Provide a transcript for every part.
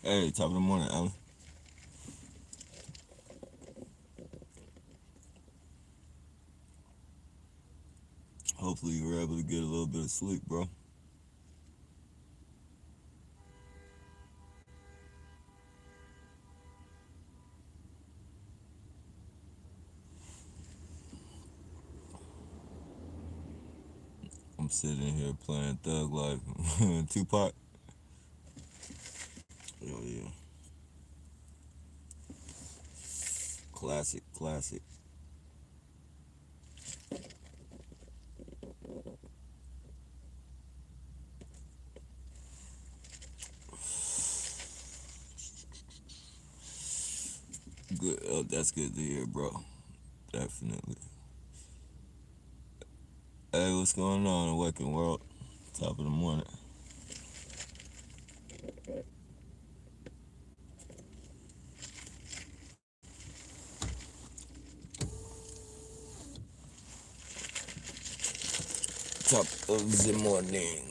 Hey, top of the morning, Alan. Hopefully you were able to get a little bit of sleep, bro. I'm sitting here playing Thug Life. Tupac. Oh yeah, classic, classic. Good. That's good to hear, bro. Definitely. Hey, what's going on in the waking world? Top of the morning. Top of the morning.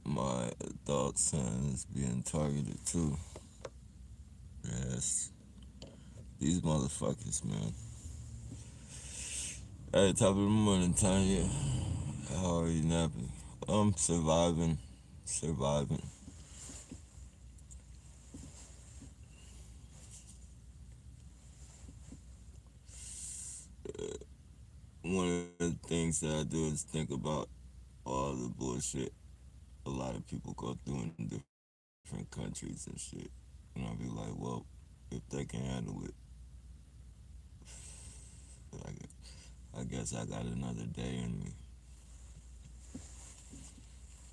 My adult son is being targeted too. Yes, these motherfuckers, man. Hey, top of the morning, Tanya. How are you napping? I'm surviving, surviving. One of the things that I do is think about all the bullshit a lot of people go through in different countries and shit. And I'll be like, well, if they can handle it, I guess I got another day in me.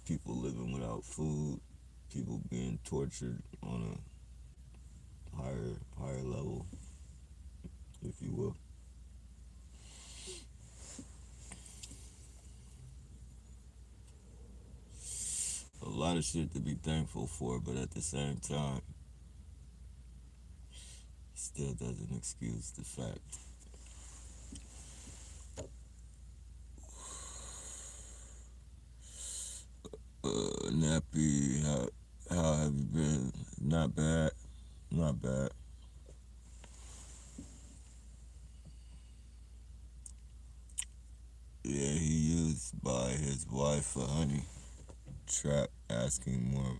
People living without food, people being tortured on a higher level, if you will. A lot of shit to be thankful for, but at the same time, still doesn't excuse the fact. Nappy, how have you been? Not bad, not bad. Yeah, he used by his wife for honey trap, asking more.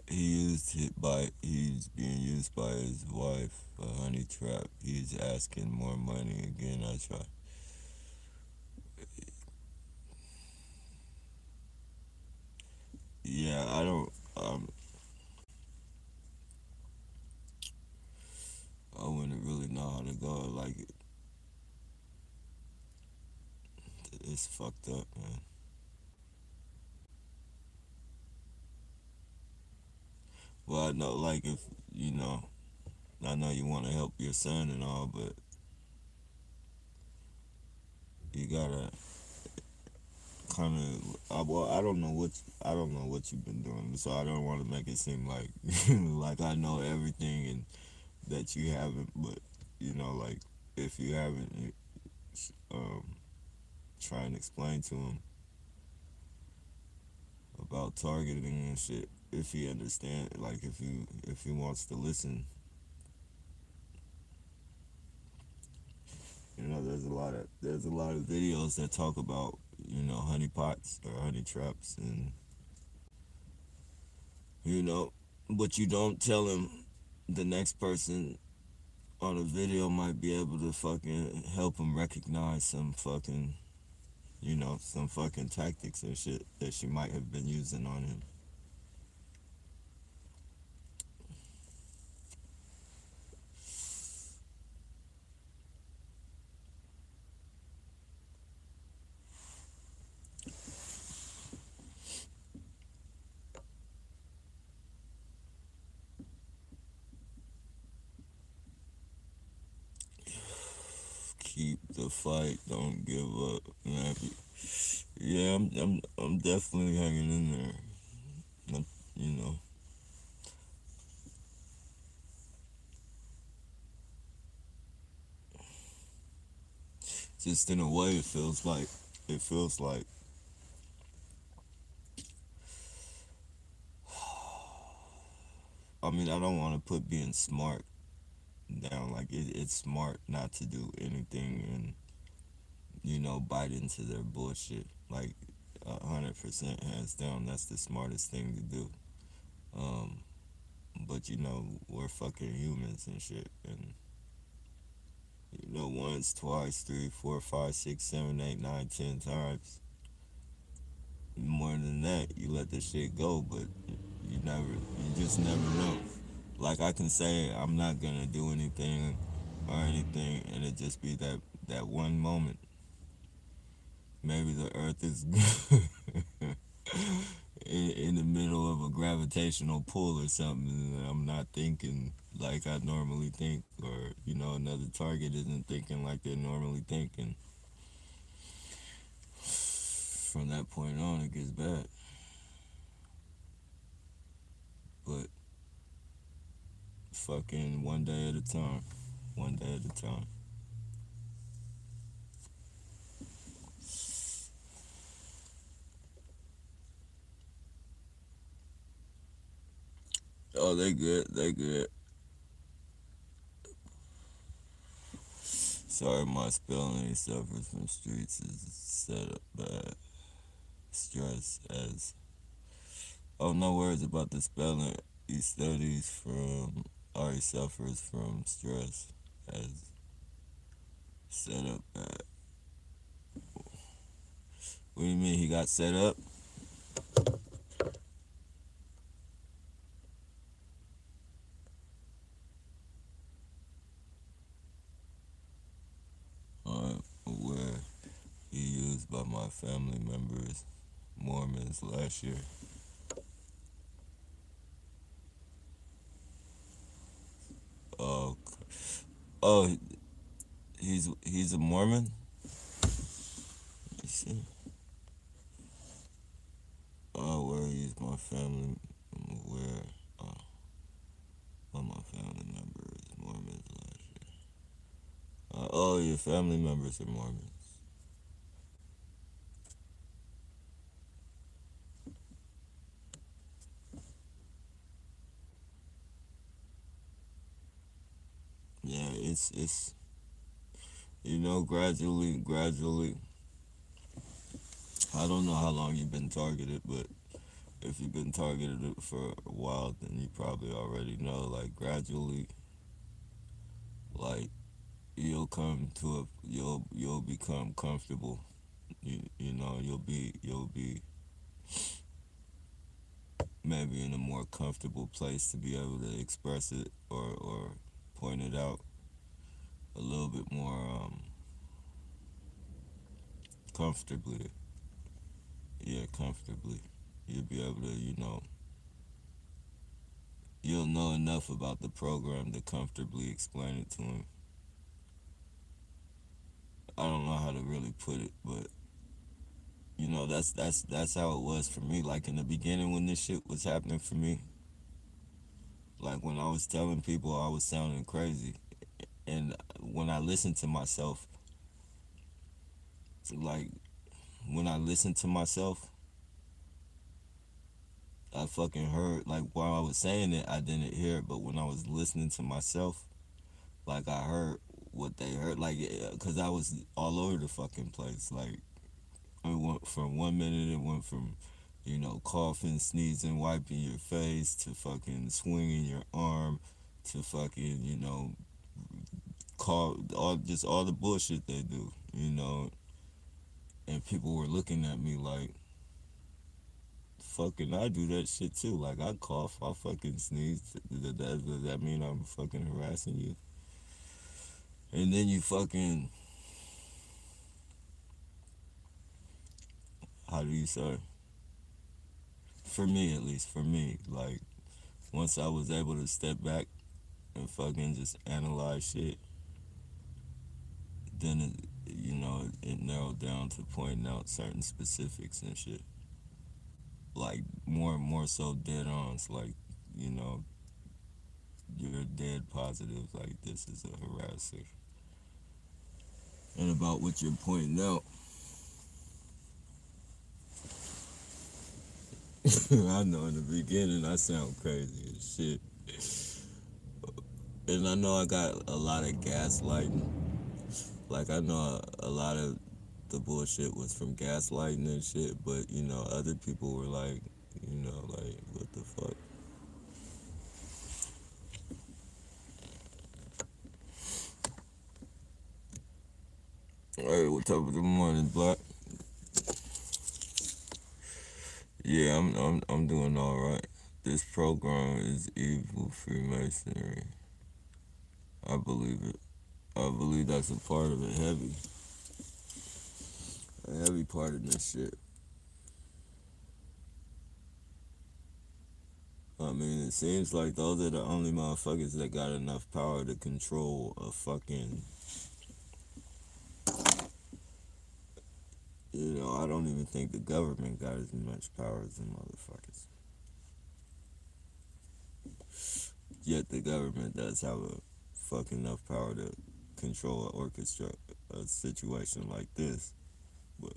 He's being used by his wife for honey trap. He's asking more money again. I try. Yeah, I don't. I wouldn't really know how to go. Like it's fucked up, man. Well, I know, like if you know, I know you want to help your son and all, but you gotta kind of. Well, I don't know what you've been doing, so I don't want to make it seem like like I know everything and that you haven't. But like if you haven't, um, try and explain to him about targeting and shit. If he understand, like if he wants to listen, there's a lot of videos that talk about honey pots or honey traps and you know, but you don't tell him the next person on a video might be able to fucking help him recognize some fucking tactics and shit that she might have been using on him. Keep the fight, don't give up, man. Yeah, I'm definitely hanging in there. I'm, you know, just in a way, it feels like. I mean, I don't want to put being smart down. Like it's smart not to do anything and bite into their bullshit. Like 100% hands down, that's the smartest thing to do. Um, but we're fucking humans and shit, and once, twice, three, four, five, six, seven, eight, nine, 10 times. More than that, you let the shit go, but you just never know. Like I can say I'm not gonna do anything or anything, and it just be that one moment. Maybe the Earth is in the middle of a gravitational pull or something, and I'm not thinking like I normally think, or another target isn't thinking like they normally think, and from that point on, it gets bad. But fucking one day at a time, one day at a time. Oh, they good, they good. Sorry, my spelling suffers from streets is set up bad. Stress as oh, no worries about the spelling. He studies from or he suffers from stress as set up bad. What do you mean he got set up? Where he used by my family members, Mormons last year. Oh, oh, he's a Mormon. You see? Oh, where he used my family, where one of my family members Mormons last year. Oh, your family members are Mormons. Yeah, it's gradually. I don't know how long you've been targeted, but if you've been targeted for a while, then you probably already know. Like gradually, like you'll become comfortable. You'll be maybe in a more comfortable place to be able to express it or point it out a little bit more comfortably. Yeah, comfortably. You'll be able to you'll know enough about the program to comfortably explain it to him. I don't know how to really put it, but that's how it was for me. Like in the beginning when this shit was happening for me, like when I was telling people I was sounding crazy, and when I listened to myself, like when I listened to myself, I fucking heard like while I was saying it, I didn't hear it, but when I was listening to myself, like I heard what they heard, like because I was all over the fucking place, like. It went from 1 minute, it went from, coughing, sneezing, wiping your face to fucking swinging your arm to fucking, call all the bullshit they do, and people were looking at me like, fucking, I do that shit too. Like, I cough, I fucking sneeze. Does that mean I'm fucking harassing you? And then you fucking, how do you say? For me, at least, for me, like, once I was able to step back and fucking just analyze shit, then it narrowed down to pointing out certain specifics and shit. Like more so dead ons, like, you know, you're dead positive, like this is a harasser. And about what you're pointing out, I know in the beginning I sound crazy as shit. And I know I got a lot of gaslighting. Like I know a lot of the bullshit was from gaslighting and shit, but you know, other people were like, you know, like, what the fuck? Hey, what top of the morning, Black? Yeah, I'm doing all right. This program is evil Freemasonry. I believe it. I believe that's a part of it, a heavy part of this shit. I mean, it seems like those are the only motherfuckers that got enough power to control a fucking. You know, I don't even think the government got as much power as them motherfuckers. Yet the government does have a fucking enough power to control or orchestrate a situation like this. But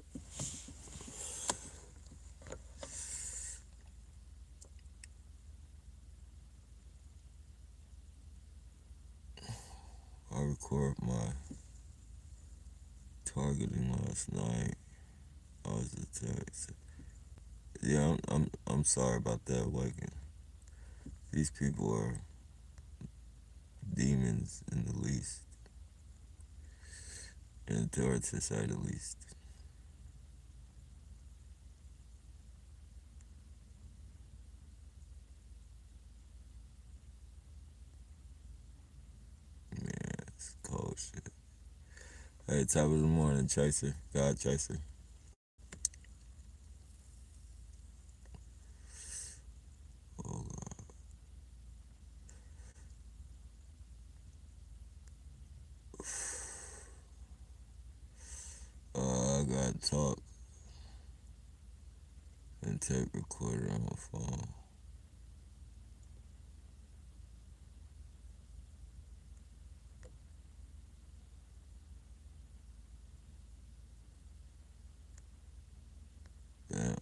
I record my targeting last night. I was attacked. Yeah, I'm sorry about that, Waking. These people are demons in the least, and to say the least. Man, it's cold shit. Hey, top of the morning, Chaser. God Chaser. Oh, I got talk and tape recorder on my phone. Damn.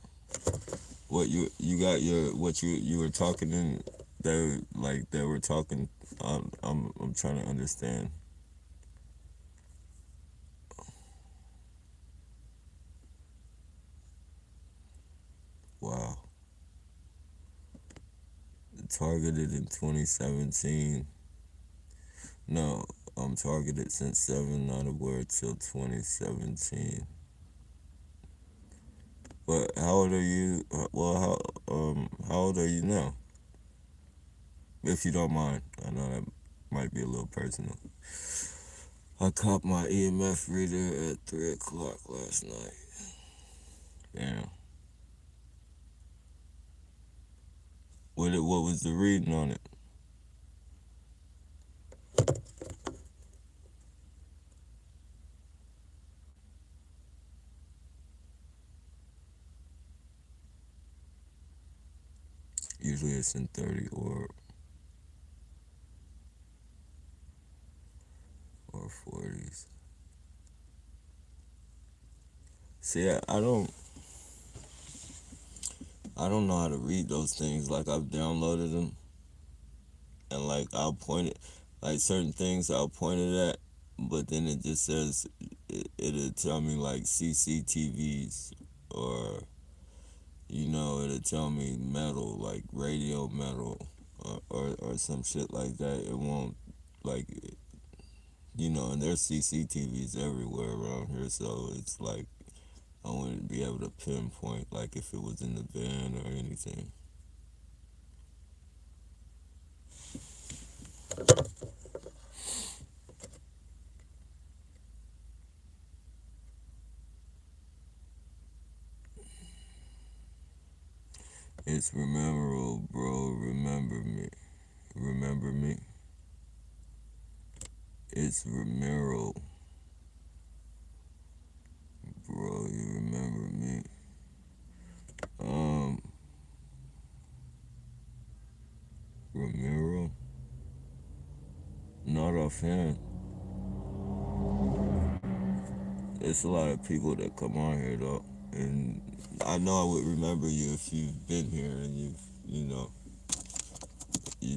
What you got your what you were talking in they were talking. I'm trying to understand. Wow. Targeted in 2017. No, I'm targeted since 7 not a word till 2017. But how old are you? Well, how old are you now? If you don't mind, I know that might be a little personal. I caught my EMF reader at 3 o'clock last night. Damn. What was the reading on it? Usually it's in 30 or 40s. See, I don't know how to read those things. Like I've downloaded them and like I'll point it, like certain things I'll point it at, but then it just says it'll tell me like CCTVs or you know it'll tell me metal like radio metal or some shit like that. It won't like you know, and there's CCTVs everywhere around here, so it's like I wouldn't be able to pinpoint like if it was in the van or anything. It's memorable, bro. Remember me. Remember me. It's Ramiro. Not offhand. It's a lot of people that come on here though, and I know I would remember you if you've been here and you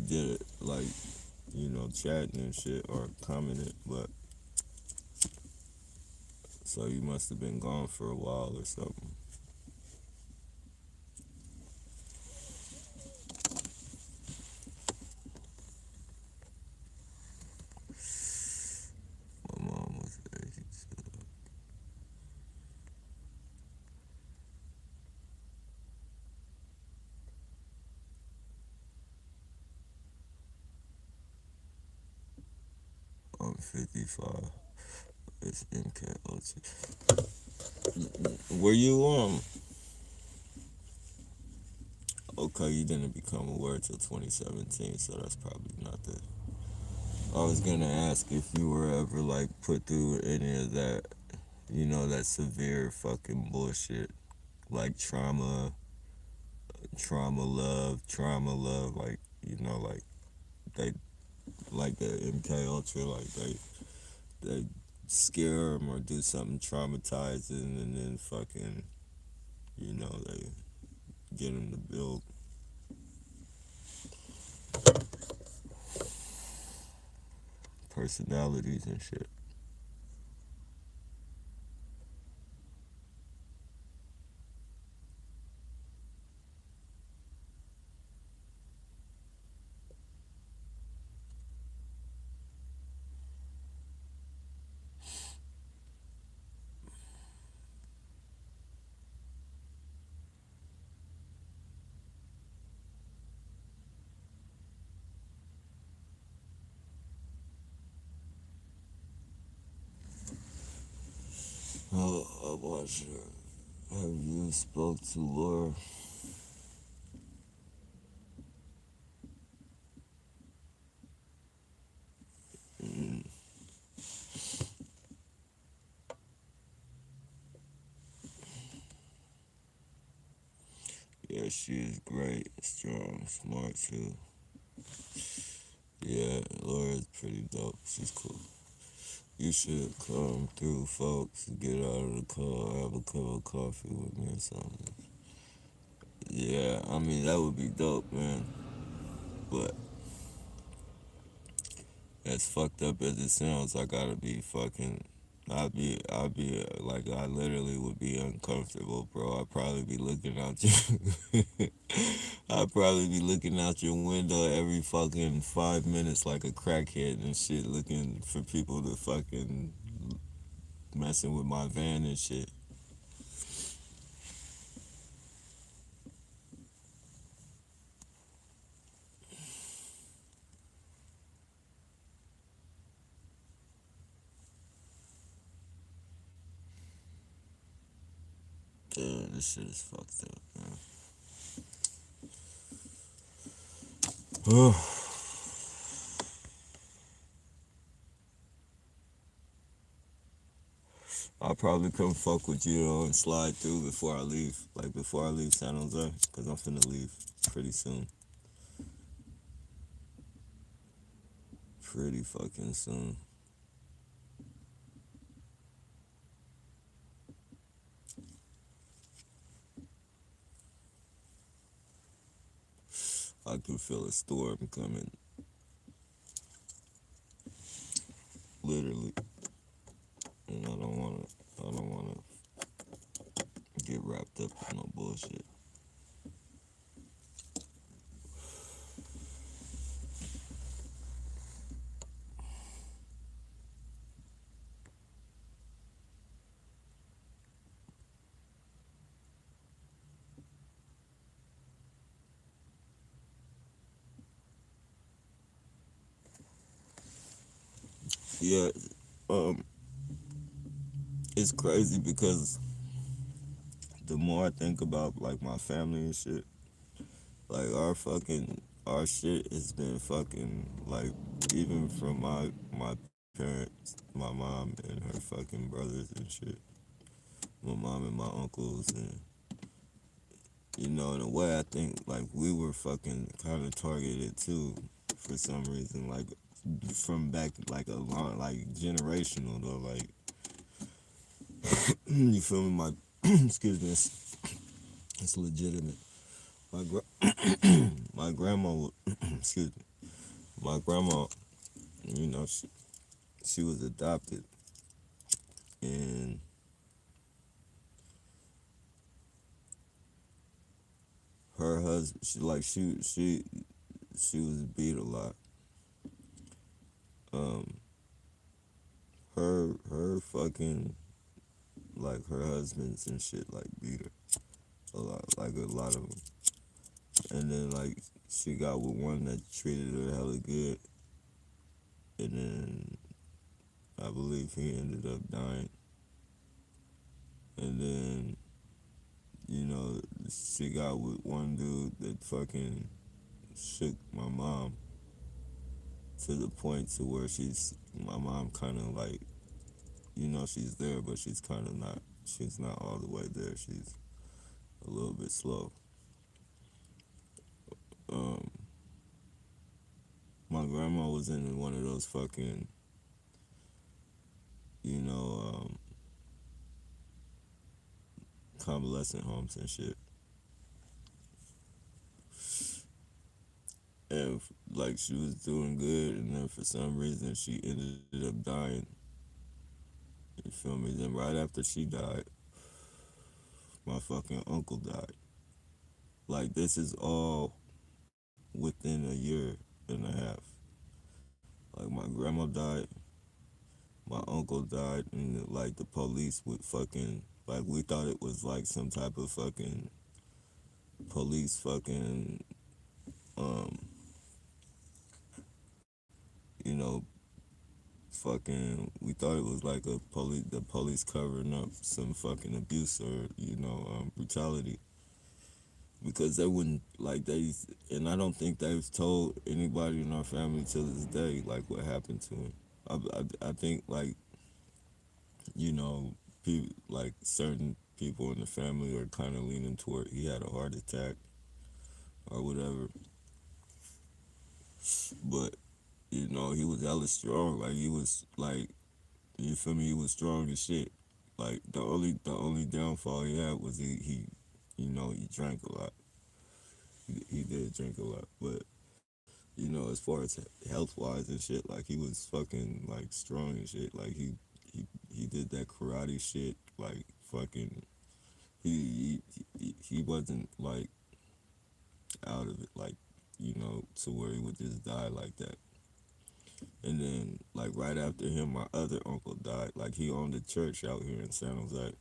did it like chatting and shit or commented, but so you must have been gone for a while or something. My mom was Asian. I'm 55. It's MKOT. Were you okay, you didn't become aware till 2017, so that's probably not the. I was gonna ask if you were ever like put through any of that, that severe fucking bullshit, like trauma love, like like they like the MK Ultra, like they scare them or do something traumatizing, and then fucking they get them to build personalities and shit. Oh, I watched her. Have you spoke to Laura? Mm, yeah, she is great, strong, smart too. Yeah, Laura's pretty dope. She's cool. You should come through, folks. Get out of the car, have a cup of coffee with me or something. Yeah, I mean that would be dope, man. But as fucked up as it sounds, I gotta be fucking. I'd be like, I literally would be uncomfortable, bro. I'd probably be looking out you. I'd probably be looking out your window every fucking 5 minutes like a crackhead and shit, looking for people to fucking messing with my van and shit. Damn, this shit is fucked up, man. I'll probably come fuck with you and slide through before I leave. Like before I leave San Jose. Because I'm finna leave pretty soon. Pretty fucking soon. I can feel a storm coming. Literally. And I don't wanna get wrapped up in no bullshit. Yeah, um, it's crazy because the more I think about like my family and shit, like our shit has been fucking like even from my parents, my mom and her fucking brothers and shit, my mom and my uncles, and in a way I think like we were fucking kind of targeted too for some reason. Like from back like a long, like generational though. Like you feel me? My excuse me, it's legitimate. My my grandma, excuse me, my grandma, you know, she was adopted, and her husband, she was beat a lot. Um, her fucking like her husbands and shit like beat her a lot, like a lot of them. And then like she got with one that treated her hella good, and then I believe he ended up dying. And then she got with one dude that fucking shook my mom to the point to where my mom kind of like she's there, but she's kind of not. She's not all the way there. She's a little bit slow. Um, my grandma was in one of those fucking you know convalescent homes and shit, and like she was doing good, and then for some reason she ended up dying. You feel me? Then right after she died, my fucking uncle died. Like this is all within a year and a half. Like my grandma died, my uncle died, and like the police would fucking like we thought it was like some type of fucking police fucking um you know fucking we thought it was like the police covering up some fucking abuse or brutality because they wouldn't like they and I don't think they've told anybody in our family to this day like what happened to him. I think like like certain people in the family are kind of leaning toward he had a heart attack or whatever, but he was hella strong. Like he was like you feel me? He was strong as shit. Like the only downfall he had was he drank a lot. He did drink a lot, but as far as health wise and shit, like he was fucking like strong and shit. Like he did that karate shit. Like fucking he wasn't like out of it like to where he would just die like that. And then like right after him, my other uncle died. Like he owned a church out here in San Jose,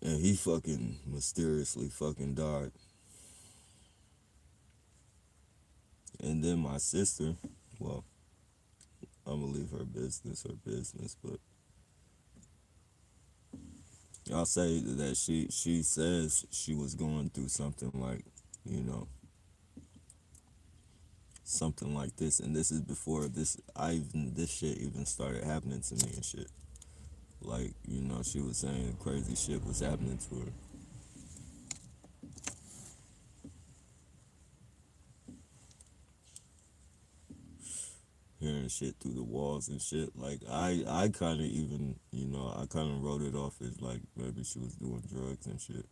and he fucking mysteriously fucking died. And then my sister, well, I'm gonna leave her business, but I'll say that she says she was going through something like, you know, something like this, and this is before this shit even started happening to me and shit. Like, she was saying crazy shit was happening to her. Hearing shit through the walls and shit. Like I kind of even I kind of wrote it off as like maybe she was doing drugs and shit.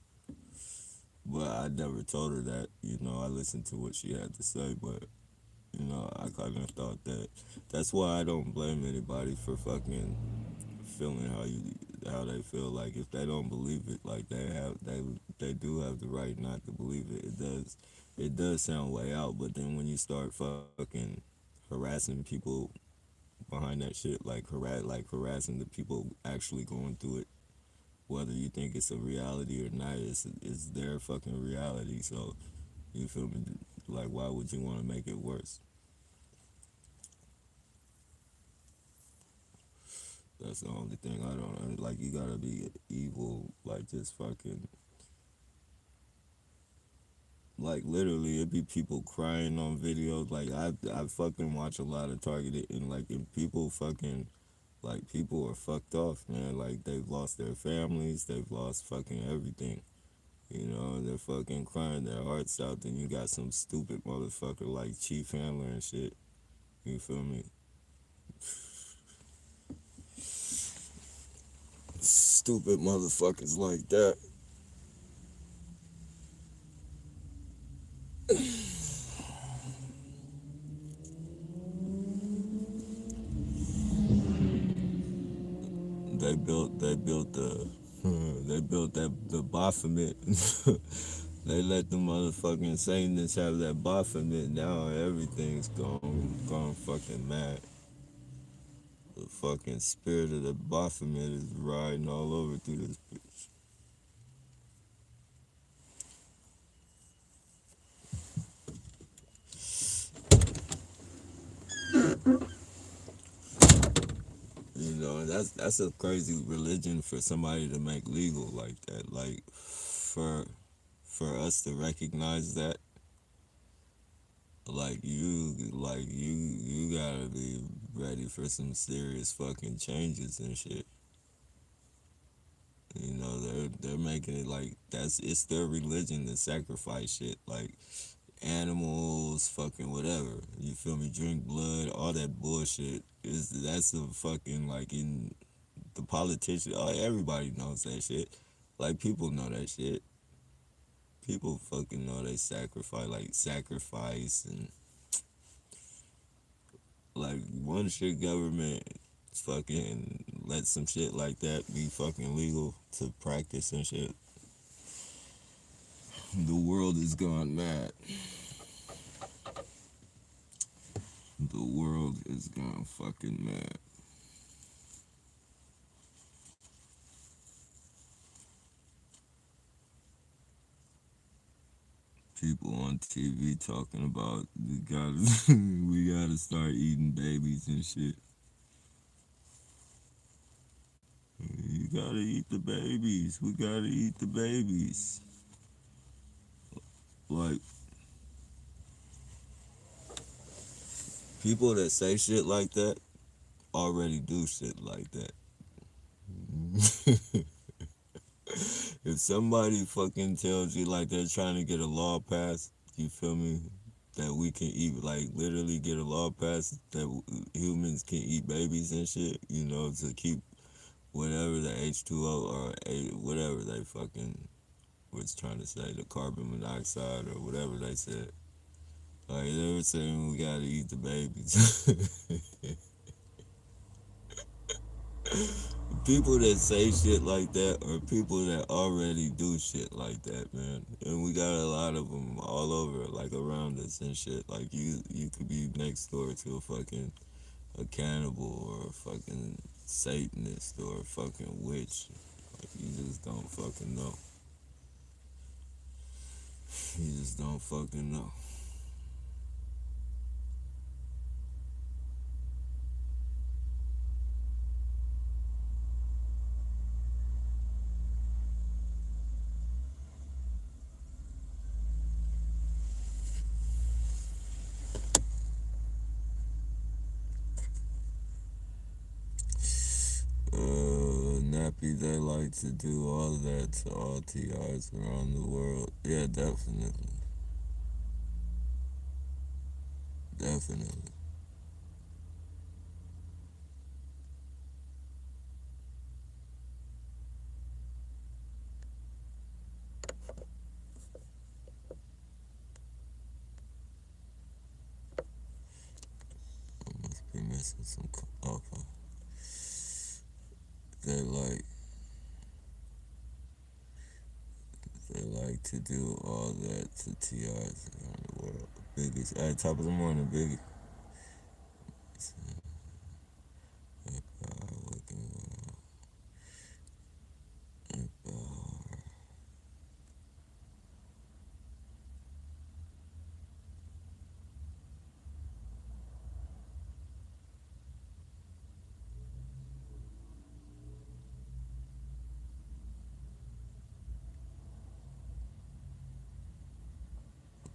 But I never told her that. I listened to what she had to say, but I kind of thought that. That's why I don't blame anybody for fucking feeling how they feel. Like if they don't believe it, like they do have the right not to believe it. It does sound way out, but then when you start fucking harassing people behind that shit, harassing the people actually going through it, whether you think it's a reality or not, it's their fucking reality. So you feel me? Like why would you want to make it worse? That's the only thing I don't like. You gotta be evil, like just fucking, like literally, it be people crying on videos. Like I fucking watch a lot of targeted and like and people fucking like people are fucked off, man. Like they've lost their families, they've lost fucking everything. And they're fucking crying their hearts out. Then you got some stupid motherfucker like Chief Handler and shit. You feel me? Stupid motherfuckers like that. They built the they built that the Baphomet. They let the motherfucking Satanists have that Baphomet. Now everything's gone fucking mad. The fucking spirit of the Baphomet is riding all over through this bitch. You know, that's a crazy religion for somebody to make legal like that. Like for us to recognize that, you gotta be ready for some serious fucking changes and shit. You know, they're making it like it's their religion to sacrifice shit like animals, fucking whatever. You feel me? Drink blood, all that bullshit. That's a fucking like in the politician. Oh, everybody knows that shit. Like people know that shit. People fucking know they sacrifice and like one shit government fucking let some shit like that be fucking legal to practice and shit. The world has gone mad. The world is gone fucking mad. People on TV talking about we gotta start eating babies and shit. You gotta eat the babies. We gotta eat the babies. Like people that say shit like that already do shit like that. If somebody fucking tells you like they're trying to get a law passed, you feel me? That we can eat, like literally get a law passed that humans can eat babies and shit, you know, to keep whatever the H2O or whatever they fucking was trying to say, the carbon monoxide or whatever they said. Like they were saying we gotta eat the babies. People that say shit like that are people that already do shit like that, man. And we got a lot of them all over, like around us and shit. Like you could be next door to a cannibal or a fucking Satanist or a fucking witch. Like you just don't fucking know. You just don't fucking know. Nappy, they like to do all that to all TIs around the world. Yeah, definitely. Definitely. I must be missing some. Okay. They like they like to do all that to TIs around the world. Biggest at top of the morning, Biggie.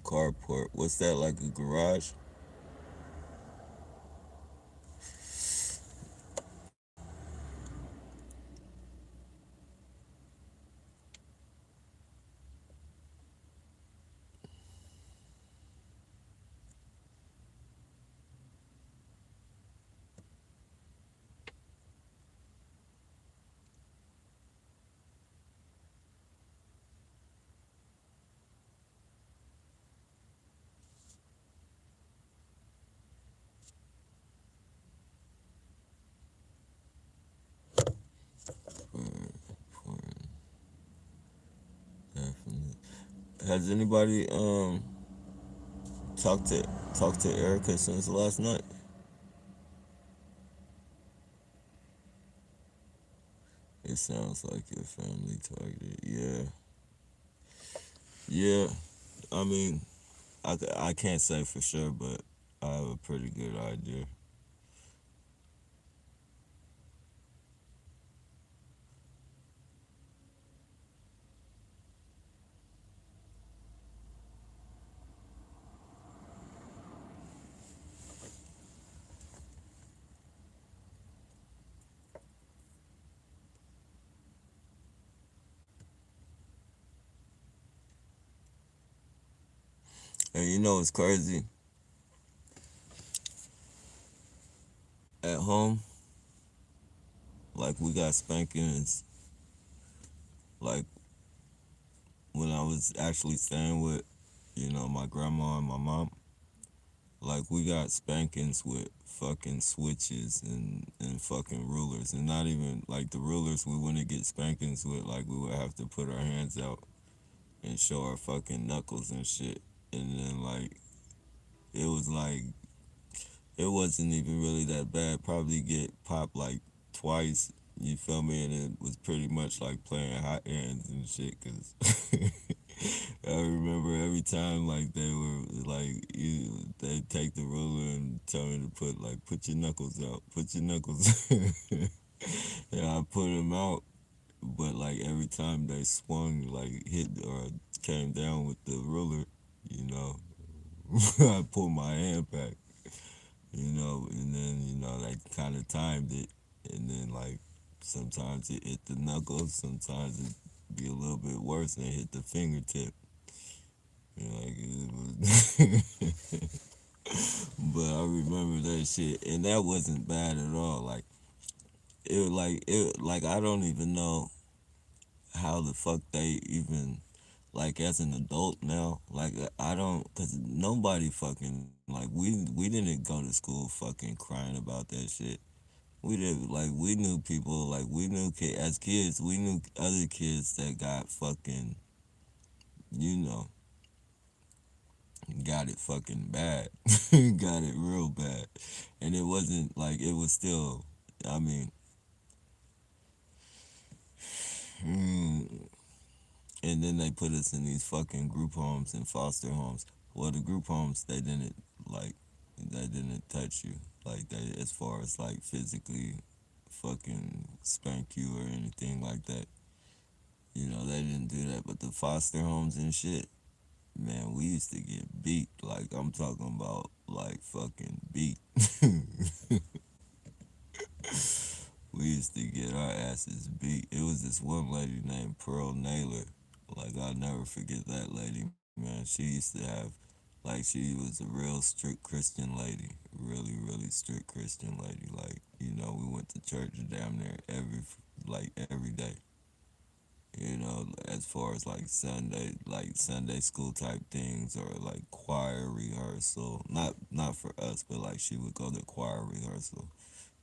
Carport. What's that, like a garage? Has anybody talked to talked to Erica since last night? It sounds like your family target. Yeah, yeah. I mean, I can't say for sure, but I have a pretty good idea. And you know it's crazy. At home, like we got spankings. Like when I was actually staying with, my grandma and my mom. Like we got spankings with fucking switches and fucking rulers, and not even like the rulers we wouldn't get spankings with. Like we would have to put our hands out and show our fucking knuckles and shit. And then like it was like it wasn't even really that bad. Probably get popped like twice. You feel me? And it was pretty much like playing hot hands and shit. Cause I remember every time like they were like they take the ruler and tell me to put your knuckles out, put your knuckles. And I put them out, but like every time they swung, like hit or came down with the ruler, you know, I pulled my hand back, and then they kind of timed it, and then like sometimes it hit the knuckles, sometimes it be a little bit worse and it hit the fingertip. Like it was, but I remember that shit, and that wasn't bad at all. Like I don't even know how the fuck they even like as an adult now. Like I don't, cause nobody fucking like we didn't go to school fucking crying about that shit. We did like we knew people like we knew as kids we knew other kids that got fucking you know got it fucking bad, got it real bad, and it wasn't like it was still. I mean, mm, and then they put us in these fucking group homes and foster homes. Well, the group homes like they didn't touch you like they as far as like physically fucking spank you or anything like that. They didn't do that, but the foster homes and shit, man, we used to get beat. Like I'm talking about like fucking beat. We used to get our asses beat. It was this one lady named Pearl Naylor. Like I'll never forget that lady, man. She used to have like she was a real strict Christian lady. Really, really strict Christian lady. Like, we went to church damn near every day. As far as like Sunday school type things or like choir rehearsal. Not for us, but like she would go to choir rehearsal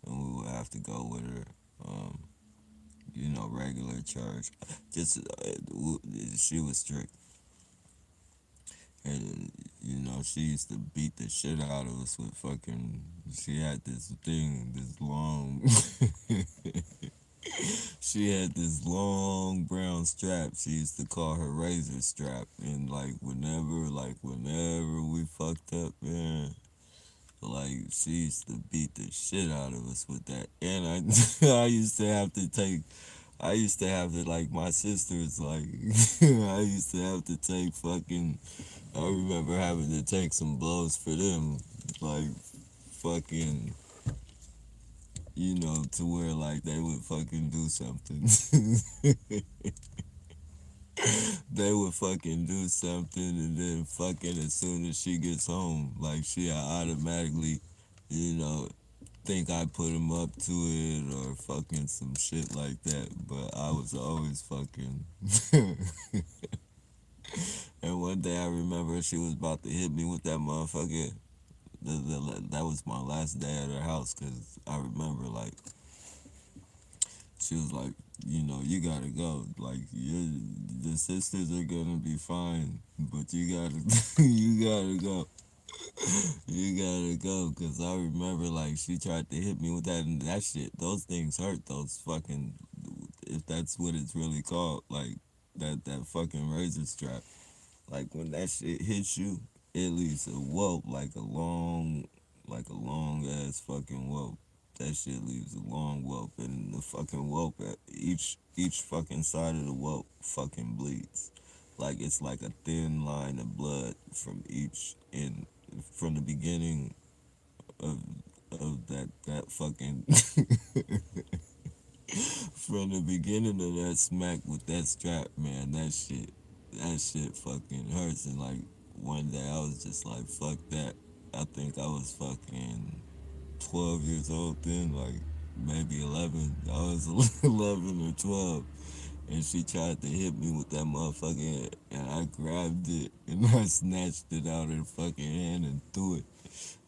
and we would have to go with her. Um, regular church. Just she was strict, and she used to beat the shit out of us with fucking. She had this thing, this long. She had this long brown strap. She used to call her razor strap, and whenever we fucked up, man. Like she used to beat the shit out of us with that, and I I used to have to take I used to have to like my sisters like I used to have to take fucking I remember having to take some blows for them like fucking to where like they would fucking do something. They would fucking do something and then fucking as soon as she gets home like she automatically you know think I put him up to it or fucking some shit like that, but I was always fucking. And one day I remember she was about to hit me with that motherfucker. That was my last day at her house because I remember like She was like, you gotta go. Like, the sisters are gonna be fine, but you gotta, you gotta go. You gotta go, cause I remember like she tried to hit me with that, and that shit. Those things hurt. Those fucking, if that's what it's really called, like that fucking razor strap. Like when that shit hits you, it leaves a welt, like a long ass fucking welt. That shit leaves a long welt, and the fucking welt at each fucking side of the welt fucking bleeds. Like it's like a thin line of blood from each end, from the beginning of that fucking from the beginning of that smack with that strap, man. That shit fucking hurts. And like one day I was just like, fuck that. I think I was fucking 12 years old then, like maybe 11. I was 11 or 12. And she tried to hit me with that motherfucker, and I grabbed it and I snatched it out of the fucking hand and threw it.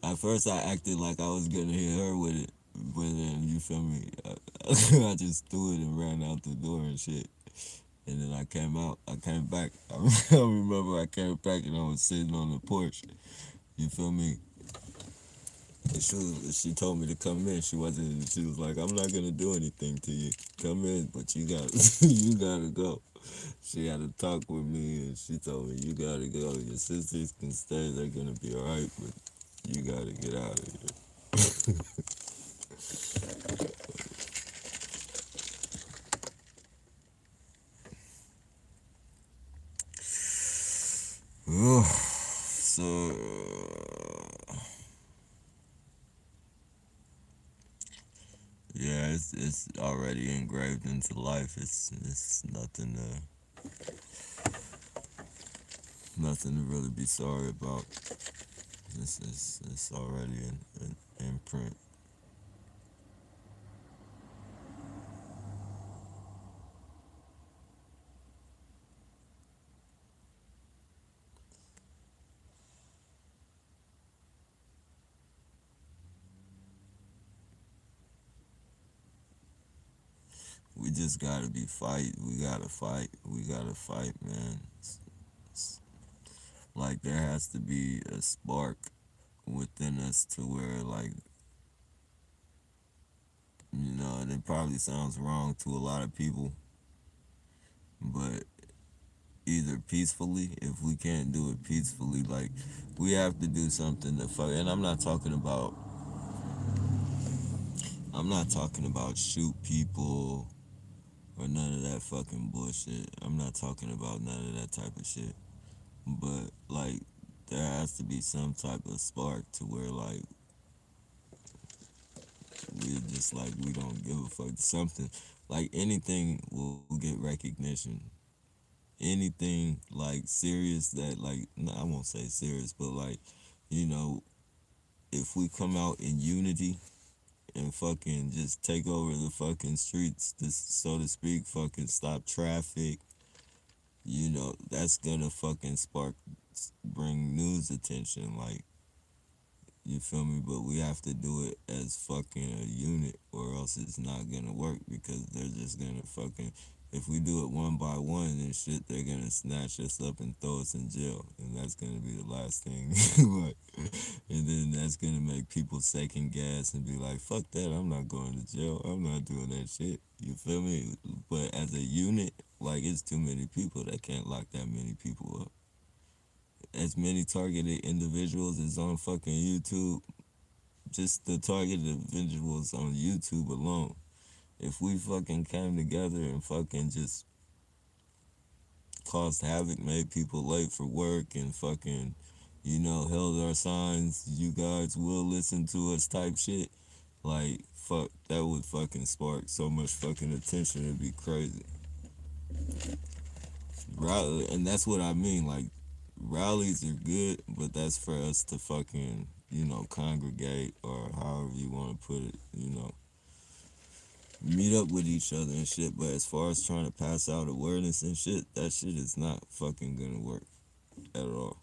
At first, I acted like I was gonna hit her with it, but then you feel me? I just threw it and ran out the door and shit. And then I came back. I remember I came back and I was sitting on the porch. You feel me? And she told me to come in. She wasn't. She was like, "I'm not gonna do anything to you. Come in, but you got you gotta go." She had to talk with me, and she told me, "You gotta go. Your sisters can stay. They're gonna be alright, but you gotta get out of here." So yeah, it's already engraved into life. It's nothing to really be sorry about. It's already in print. We just gotta be fight. We gotta fight. We gotta fight, man. It's like there has to be a spark within us to where like and it probably sounds wrong to a lot of people, but either peacefully, if we can't do it peacefully, like we have to do something to fuck. And I'm not talking about shoot people or none of that fucking bullshit. I'm not talking about none of that type of shit. But like there has to be some type of spark to where like we're just like we don't give a fuck. Something like anything will get recognition. Anything like serious that like no, I won't say serious, but like you know if we come out in unity and fucking just take over the fucking streets, just so to speak, fucking stop traffic, that's gonna fucking bring news attention. Like, you feel me? But we have to do it as fucking a unit, or else it's not gonna work because they're just gonna fucking. If we do it one by one and shit, they're gonna snatch us up and throw us in jail, and that's gonna be the last thing. Like, and then that's gonna make people second guess and be like, "Fuck that! I'm not going to jail. I'm not doing that shit." You feel me? But as a unit, like it's too many people that can't lock that many people up. As many targeted individuals as on fucking YouTube, just the targeted individuals on YouTube alone. If we fucking came together and fucking just caused havoc, made people late for work, and fucking, held our signs, you guys will listen to us type shit, like, fuck, that would fucking spark so much fucking attention, it'd be crazy. And that's what I mean, like, rallies are good, but that's for us to fucking, congregate, or however you want to put it, meet up with each other and shit. But as far as trying to pass out awareness and shit, that shit is not fucking gonna work at all.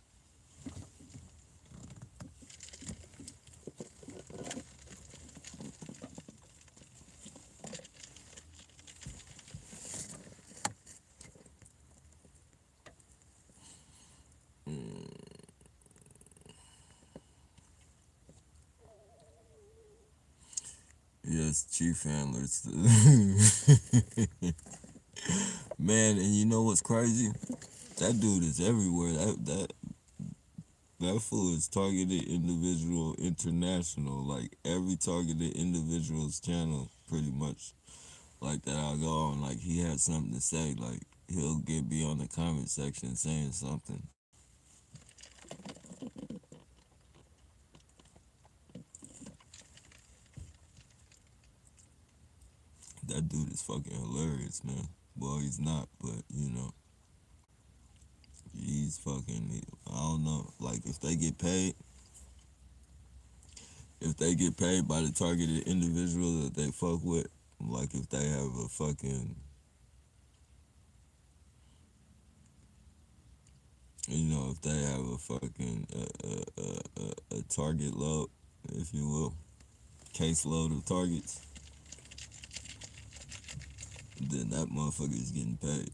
Yes, chief antlers. Man, and you know what's crazy? That dude is everywhere. That fool is targeted individual international. Like every targeted individual's channel, pretty much. Like that I go on. Like he has something to say. Like he'll get be on the comment section saying something. That dude is fucking hilarious, man. Well, he's not, but he's fucking. I don't know. Like if they get paid by the targeted individual that they fuck with, like if they have a fucking, if they have a fucking a target load, if you will, case load of targets, then that motherfucker is getting paid.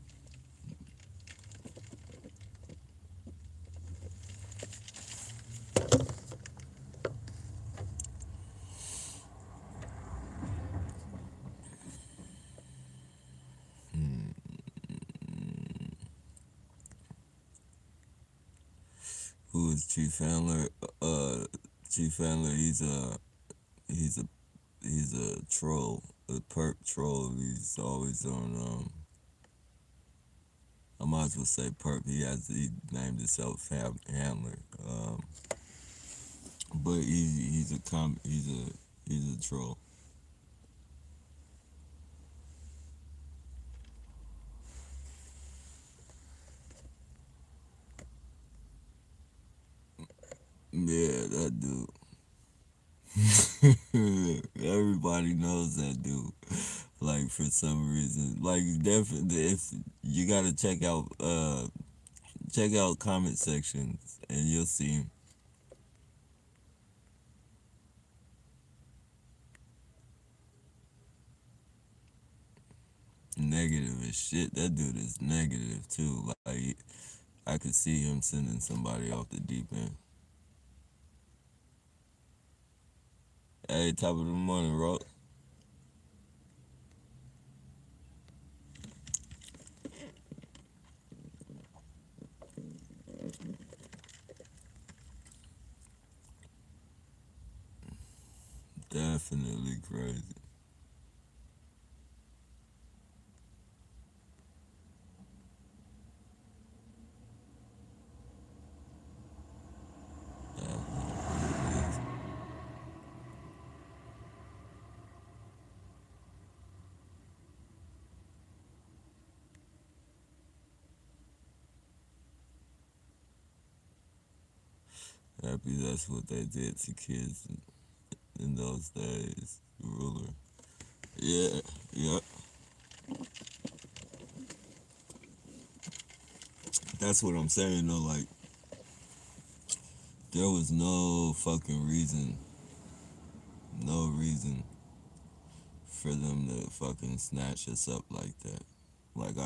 Hmm. Who is Chief Handler? Chief Handler. He's a he's a troll, a perp troll. He's always on. I might as well say perp. He named himself Handler. But he's a troll. Yeah, that dude. Everybody knows that dude. Like for some reason, like definitely, if you gotta check out comment sections and you'll see negative as shit. That dude is negative too. Like I could see him sending somebody off the deep end. Hey, top of the morning, Rock. Definitely crazy. Definitely. Happy that's what they did to kids in those days. The ruler. Yeah, yeah. That's what I'm saying though. Like there was no fucking reason, no reason for them to fucking snatch us up like that. Like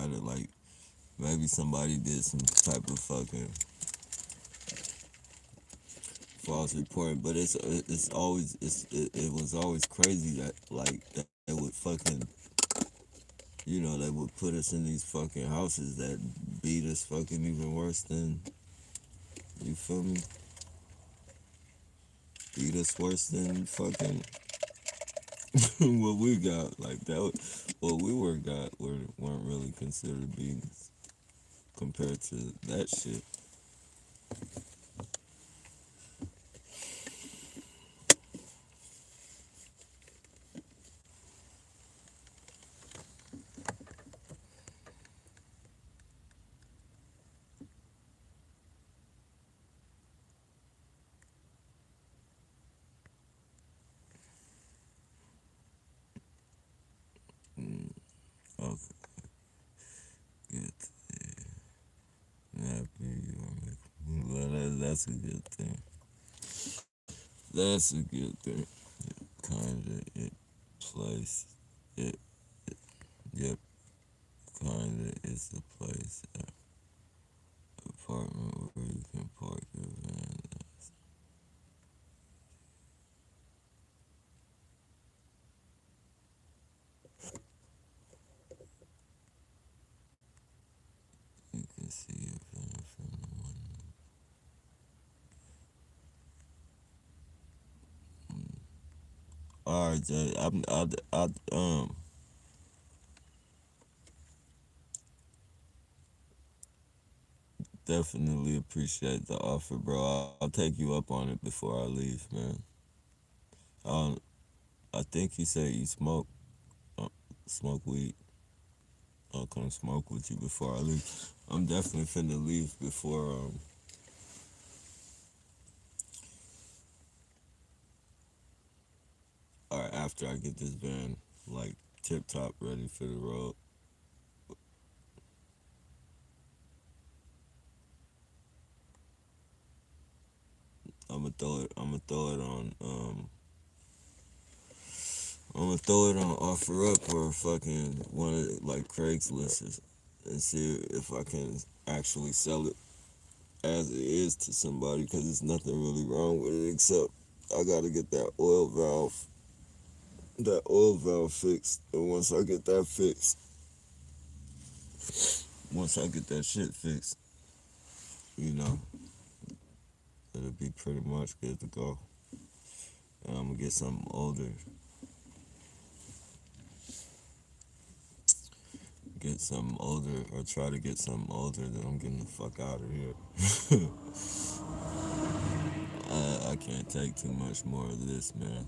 maybe somebody did some type of fucking false report, but it was always crazy that like that they would fucking they would put us in these fucking houses that beat us fucking even worse than you feel me, beat us worse than fucking what we got like that. What we were got weren't really considered beatings compared to that shit. Mm, okay, good. Happy you are making. Well, that's a good thing. That's a good thing. Kinda it place it. Yep, kinda is the place. Apartment where you can park your van. All right, Jay. Definitely appreciate the offer, bro. I'll take you up on it before I leave, man. Um, I think you said you uh, smoke weed. I'll come smoke with you before I leave. I'm definitely finna leave before or after I get this van like tip top ready for the road. I'm gonna throw it on I'm gonna throw it on OfferUp or fucking one of like Craigslist and see if I can actually sell it as it is to somebody because there's nothing really wrong with it except I gotta get that oil valve fixed. And once I get that shit fixed, you know, it'll be pretty much good to go. And I'm gonna get something older, or try to get something older. Then I'm getting the fuck out of here. I can't take too much more of this, man.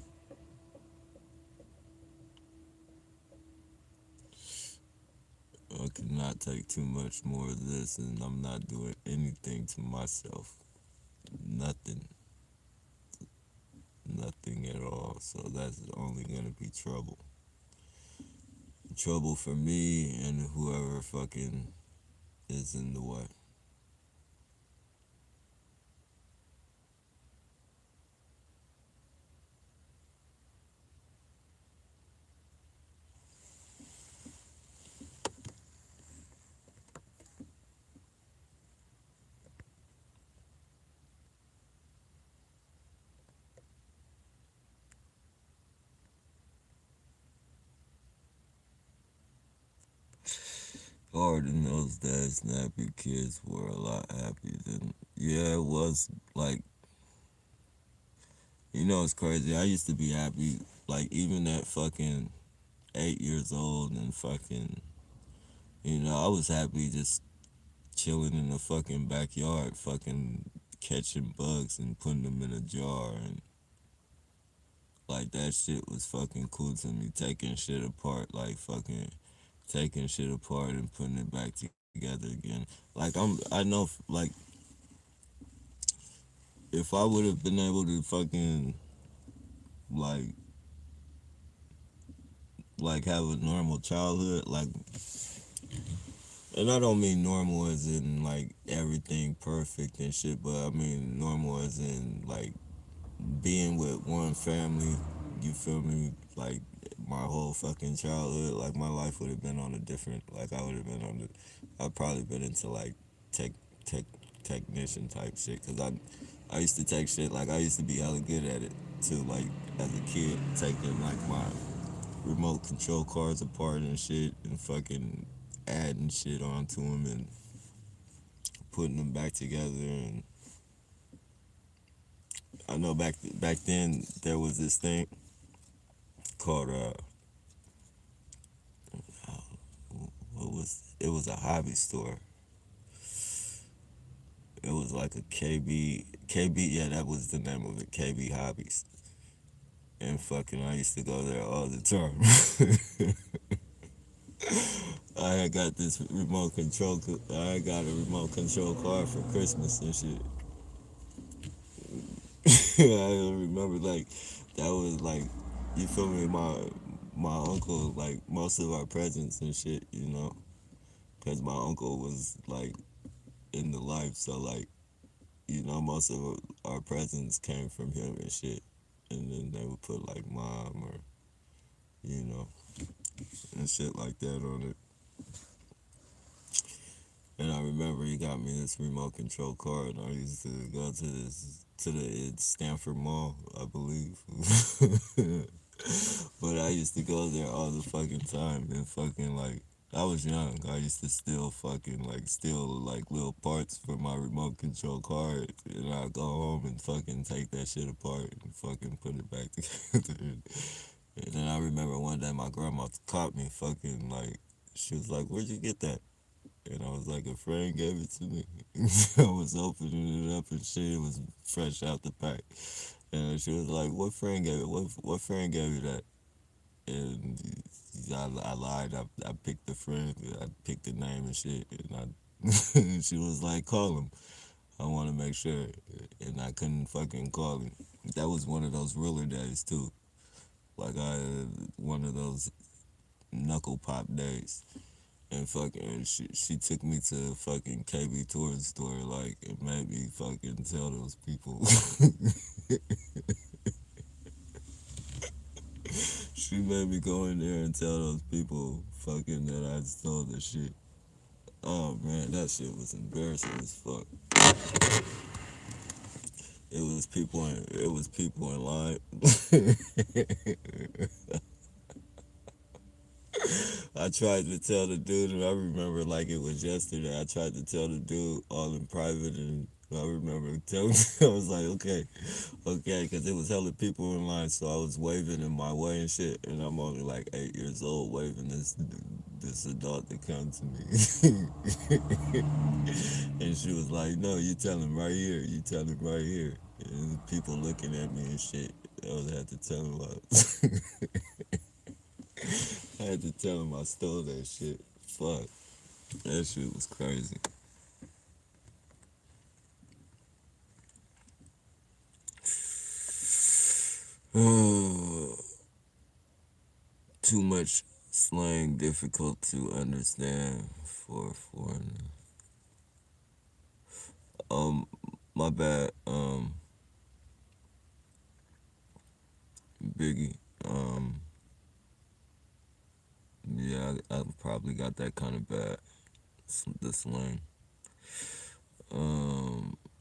I cannot take too much more of this, and I'm not doing anything to myself. Nothing. Nothing at all. So that's only gonna be trouble. Trouble for me and whoever fucking is in the way. Hard in those days, nappy kids were a lot happier than. Yeah, it was like, it's crazy. I used to be happy, like, even at fucking 8 years old and fucking, I was happy just chilling in the fucking backyard, fucking catching bugs and putting them in a jar. And, like, that shit was fucking cool to me. Taking shit apart, like, fucking taking shit apart and putting it back together again. Like, I know, like, if I would have been able to fucking, like, have a normal childhood, like, and I don't mean normal as in like everything perfect and shit, but I mean normal as in like being with one family. You feel me? Like my whole fucking childhood, like my life would have been on a different. Like I would have been on the. I'd probably been into like tech, tech, technician type shit. Cause I used to take shit. Like I used to be hella good at it too. Like as a kid, taking like my remote control cars apart and shit, and fucking adding shit onto them and putting them back together. And I know back then there was this thing called what was it was a hobby store. It was like a KB, yeah, that was the name of it, KB Hobbies. And fucking I used to go there all the time. I had got this remote control. I got a remote control car for Christmas and shit. I remember like that was like, you feel me, my uncle, like most of our presents and shit, because my uncle was like in the life, so like, most of our presents came from him and shit. And then they would put like mom or, you know, and shit like that on it. And I remember he got me this remote control car, and I used to go to the Stanford Mall, I believe. But I used to go there all the fucking time and fucking like, I was young. I used to steal like little parts for my remote control car, and I'd go home and fucking take that shit apart and fucking put it back together. And then I remember one day my grandma caught me fucking like, she was like, "Where'd you get that?" And I was like, "A friend gave it to me." I was opening it up and shit. It was fresh out the pack. And she was like, "What friend gave it? What friend gave you that?" And I lied. I picked the friend. I picked the name and shit. And she was like, "Call him. I want to make sure." And I couldn't fucking call him. That was one of those ruler days too. Like one of those knuckle pop days. And fucking, she took me to fucking KB toy store, like, and made me fucking tell those people. She made me go in there and tell those people fucking that I stole the shit. Oh man, that shit was embarrassing as fuck. It was people in line. I tried to tell the dude, and I remember like it was yesterday. I tried to tell the dude all in private, and I remember telling, I was like, okay, okay, because it was hella people in line, so I was waving in my way and shit, and I'm only like 8 years old waving this adult to come to me. And she was like, no, you tell him right here, you tell him right here. And people looking at me and shit. I had to tell him I had to tell him I stole that shit. Fuck. That shit was crazy. Too much slang difficult to understand for a foreigner. Um, my bad. Biggie. Um, yeah, I probably got that kind of bad. The slang.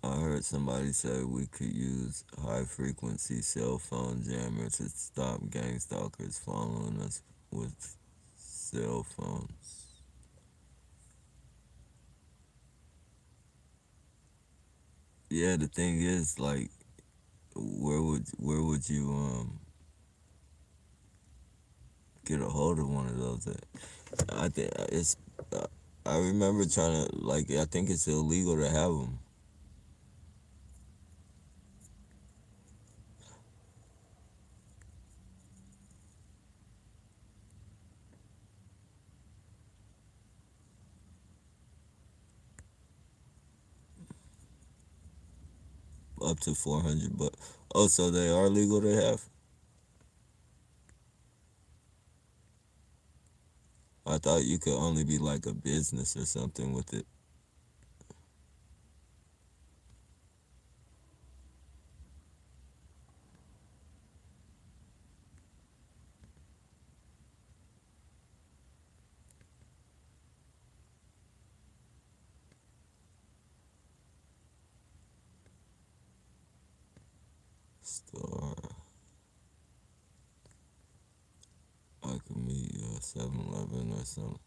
I heard somebody say we could use high frequency cell phone jammer to stop gang stalkers following us with cell phones. Yeah, the thing is, like, where would you get a hold of one of those at? I think it's. I remember trying to like. I think it's illegal to have them up to 400. But oh, so they are legal to have. I thought you could only be like a business or something with it. Store. I could meet you at 7-Eleven or something.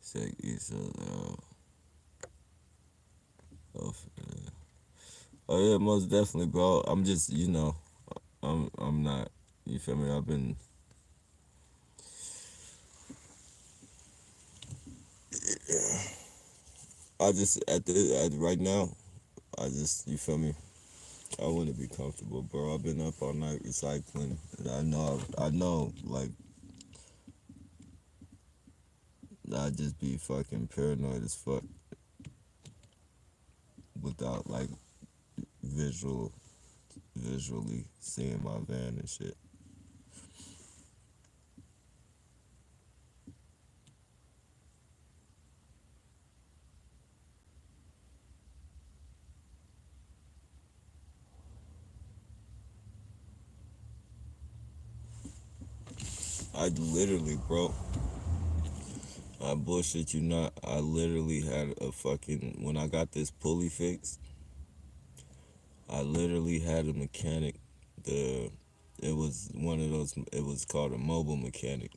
Say each other. Oh, yeah. Oh yeah, most definitely, bro. I'm just, I'm not. You feel me? I just at right now. I just, you feel me? I wouldn't be comfortable, bro. I've been up all night recycling. And I know, like, I'd just be fucking paranoid as fuck without like visual, visually seeing my van and shit. I literally, bro. I bullshit you not. I literally had a fucking when I got this pulley fixed. I literally had a mechanic. The it was one of those. It was called a mobile mechanic,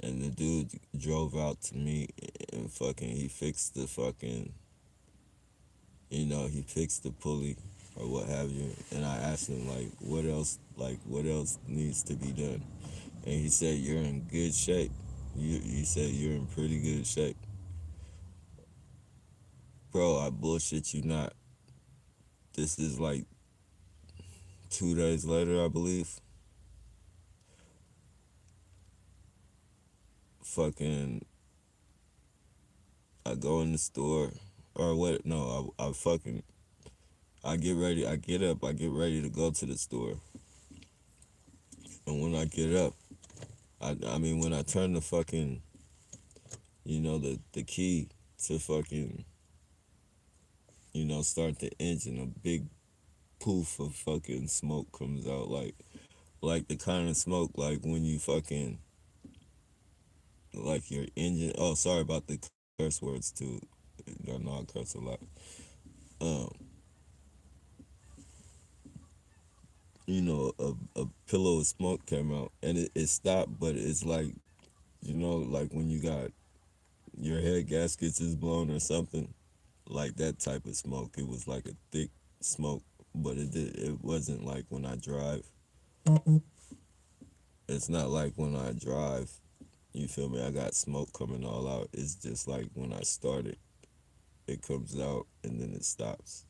and the dude drove out to me and fucking he fixed the fucking. He fixed the pulley or what have you, and I asked him like, what else needs to be done? and he said you're in good shape. You said you're in pretty good shape, bro. I bullshit you not. This is like 2 days later, I believe. Fucking, I go in the store, or what? No, I fucking, I get ready. I get up. I get ready to go to the store, and when I get up, I mean when I turn the fucking, the key to fucking, start the engine, a big poof of fucking smoke comes out, like the kind of smoke like when you fucking, like your engine. Oh, sorry about the curse words too. I know I curse a lot. Um, a pillow of smoke came out, and it stopped, but it's like, like when you got your head gaskets is blown or something, like that type of smoke. It was like a thick smoke, but it wasn't like when I drive. It's not like when I drive. You feel me? I got smoke coming all out. It's just like when I start it, it comes out and then it stops.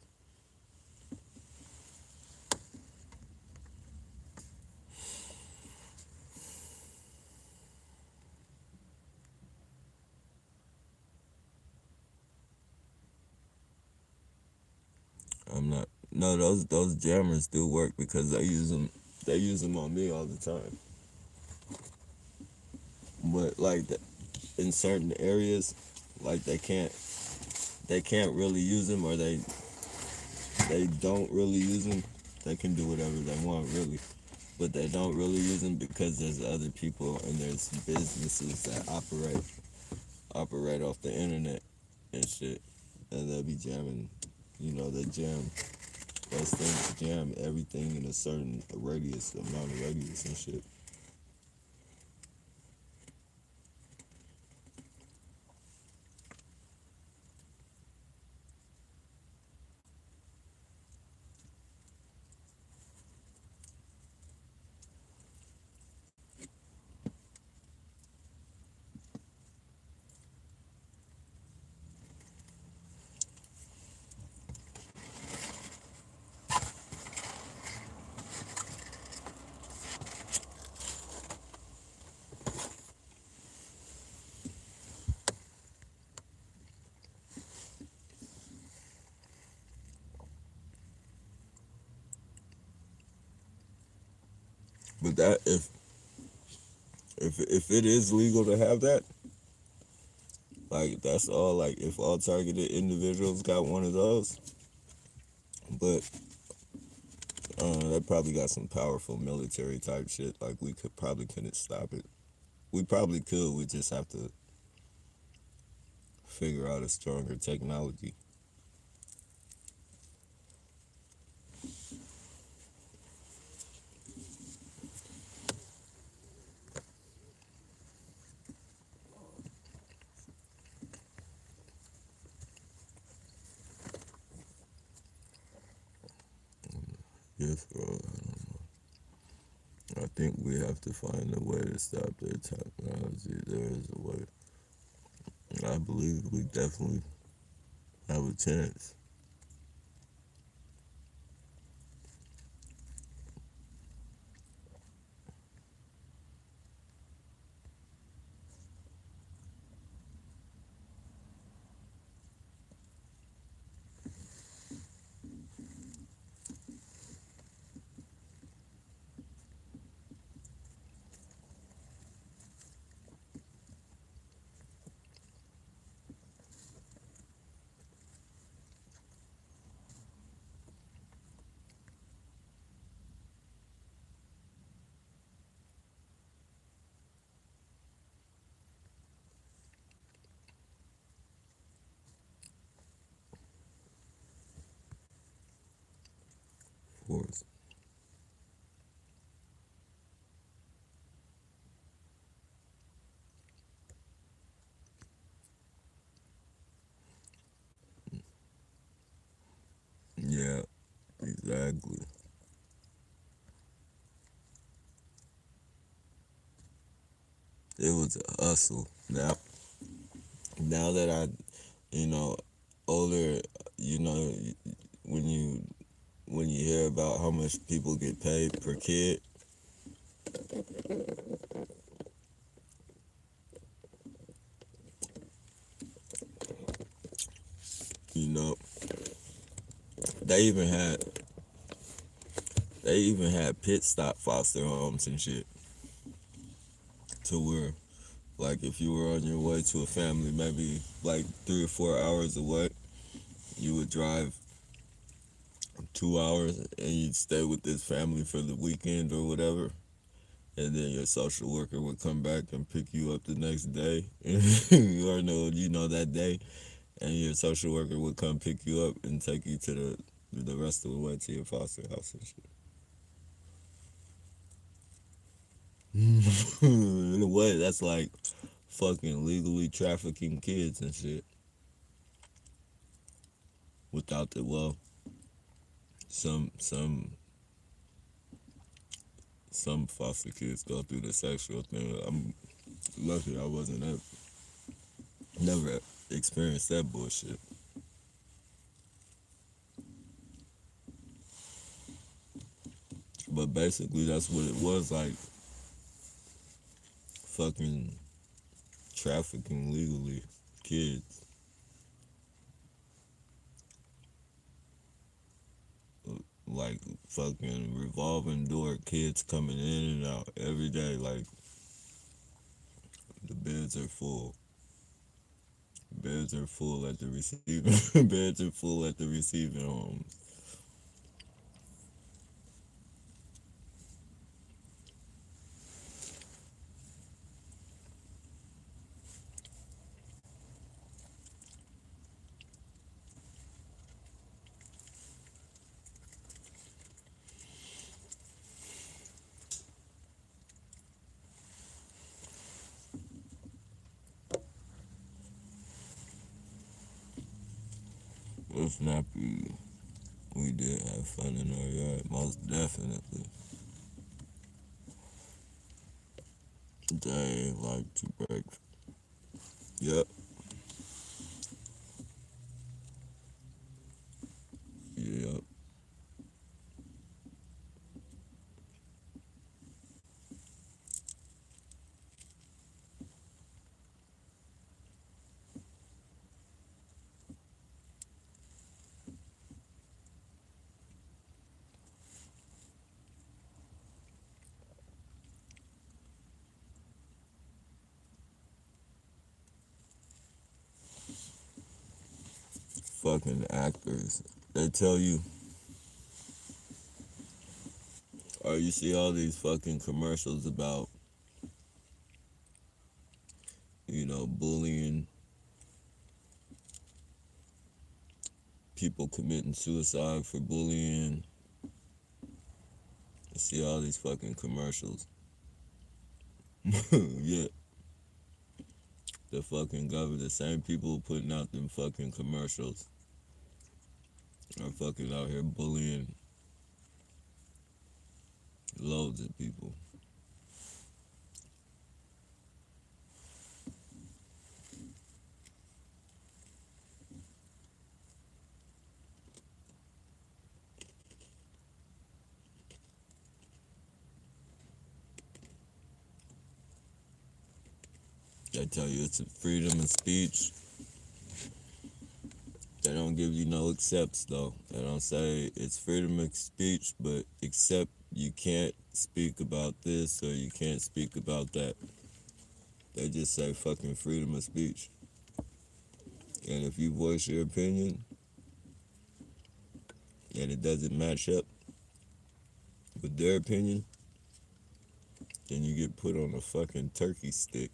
I'm not. No, those jammers do work because they use them. They use them on me all the time. But like in certain areas, like they can't really use them, or they don't really use them. They can do whatever they want, really, but they don't really use them because there's other people and there's businesses that operate off the internet and shit, and they'll be jamming. They jam those things, jam everything in a certain radius, amount of radius and shit. But that if it is legal to have that, like that's all. Like if all targeted individuals got one of those, but they probably got some powerful military type shit. Like we couldn't stop it. We probably could. We just have to figure out a stronger technology. Yes, bro. I think we have to find a way to stop their technology. There is a way. I believe we definitely have a chance. Of course. Yeah, exactly. it was a hustle. Now that I, you know, older, you know, when you when you hear about how much people get paid per kid, you know, they even had they even had pit stop foster homes and shit to where like if you were on your way to a family maybe like 3 or 4 hours away, you would drive 2 hours and you'd stay with this family for the weekend or whatever. And then your social worker would come back and pick you up the next day, or no, you know that day, and your social worker would come pick you up and take you to the rest of the way to your foster house and shit. In a way, that's like fucking legally trafficking kids and shit. Without the well, some some some foster kids go through the sexual thing. I'm lucky I wasn't never experienced that bullshit. But basically, that's what it was like. Fucking trafficking legally kids, like fucking revolving door kids coming in and out every day. Like the beds are full. Beds are full at the receiving. Beds are full at the receiving homes. With Snappy, we did have fun in our yard, most definitely. They like to break. Yep, yep. Fucking actors. They tell you, or you see all these fucking commercials about, bullying, people committing suicide for bullying. You see all these fucking commercials. Yeah, the fucking government, the same people putting out them fucking commercials are fucking out here bullying loads of people. They tell you it's a freedom of speech. They don't give you no accepts though. They don't say it's freedom of speech, but except you can't speak about this or you can't speak about that. They just say fucking freedom of speech. And if you voice your opinion and it doesn't match up with their opinion, then you get put on a fucking turkey stick.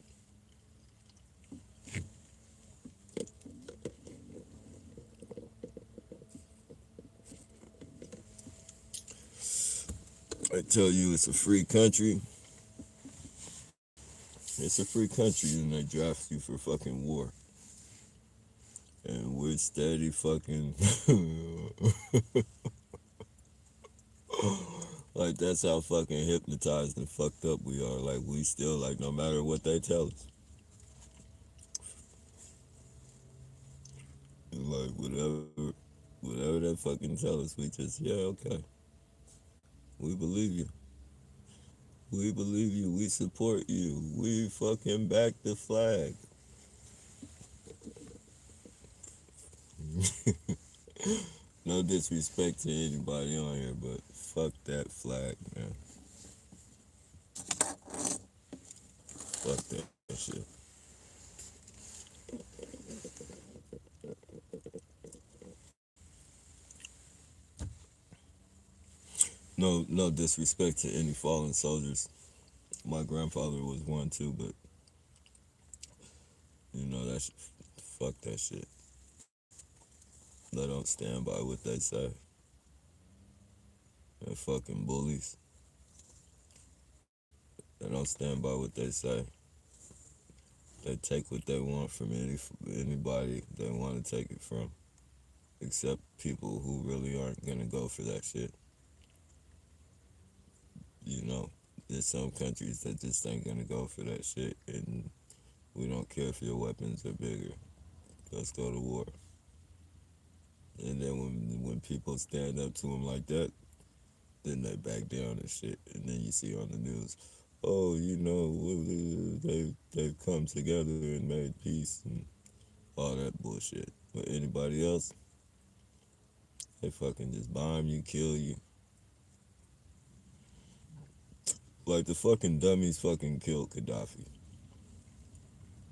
I tell you it's a free country. It's a free country and they draft you for fucking war. And we're steady fucking Like that's how fucking hypnotized and fucked up we are. Like we still like no matter what they tell us, like whatever they fucking tell us, we just yeah okay, we believe you, we believe you, we support you, we fucking back the flag. No disrespect to anybody on here, but fuck that flag, man. Fuck that shit. No disrespect to any fallen soldiers. My grandfather was one too, but you know that fuck that shit. They don't stand by what they say. They're fucking bullies. They don't stand by what they say. They take what they want from anybody they want to take it from, except people who really aren't gonna go for that shit. You know, there's some countries that just ain't gonna go for that shit, and we don't care if your weapons are bigger. Let's go to war. And then when people stand up to them like that, then they back down and shit. And then you see on the news, oh, you know, they've come together and made peace and all that bullshit. But anybody else, they fucking just bomb you, kill you. Like the fucking dummies fucking killed Gaddafi.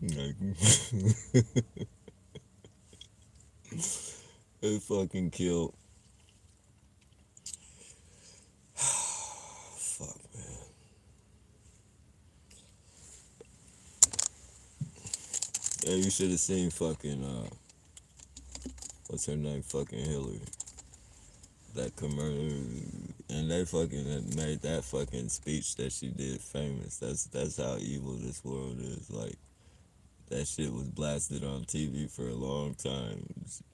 Like, they fucking killed. Fuck, man. Yeah, you should have seen fucking, what's her name? Fucking Hillary. That commercial. And they fucking made that fucking speech that she did famous. That's how evil this world is. Like, that shit was blasted on TV for a long time.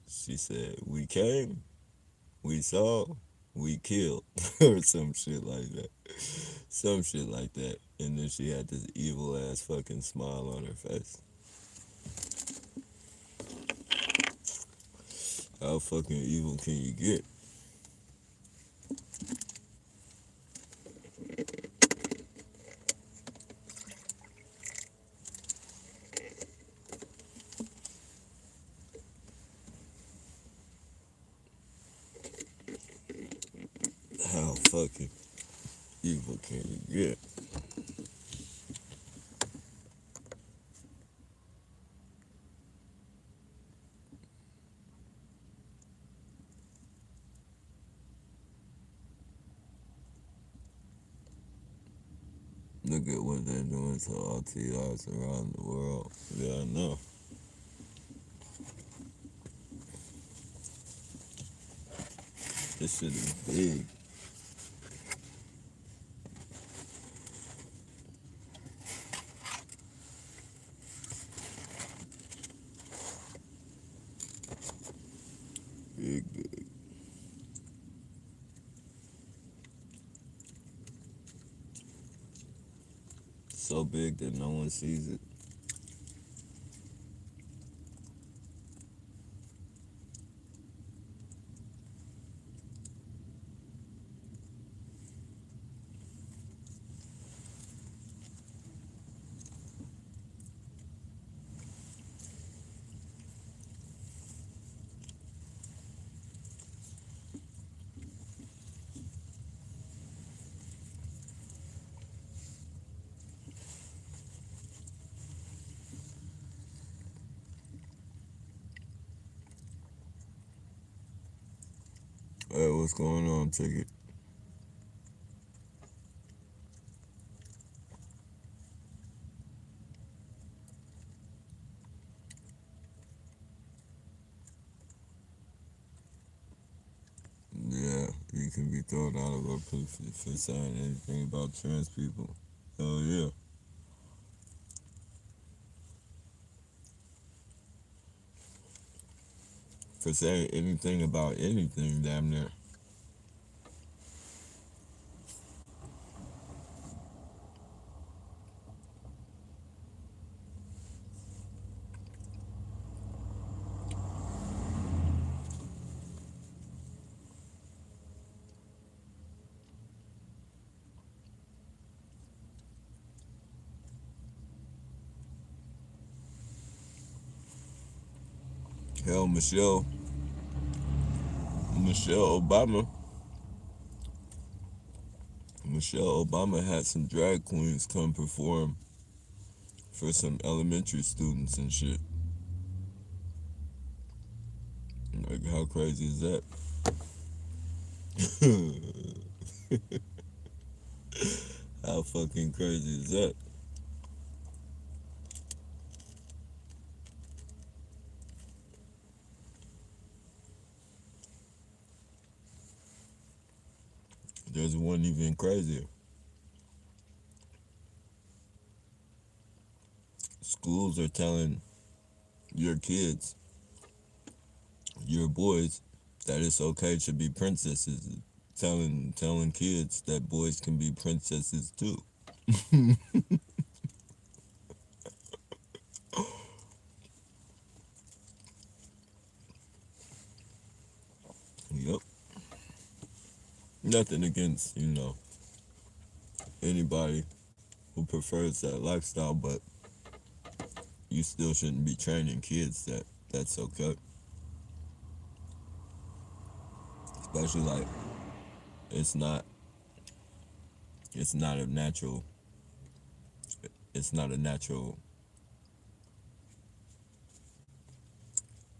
She said, we came, we saw, we killed, or some shit like that. Some shit like that. And then she had this evil ass fucking smile on her face. How fucking evil can you get? How fucking evil can you get? Look at what they're doing to all TIs around the world. Yeah, I know. This shit is big. Big, big. So big that no one sees it. Hey, what's going on, Ticket? Yeah, you can be thrown out of a proof for saying anything about trans people. Oh yeah. For saying anything about anything, damn near. Hell, Michelle Obama, Michelle Obama had some drag queens come perform for some elementary students and shit. Like, how crazy is that? How fucking crazy is that? There's one even crazier. Schools are telling your kids, your boys, that it's okay to be princesses. Telling kids that boys can be princesses too. Yep. Nothing against, anybody who prefers that lifestyle, but you still shouldn't be training kids that that's okay. Especially like it's not it's not a natural it's not a natural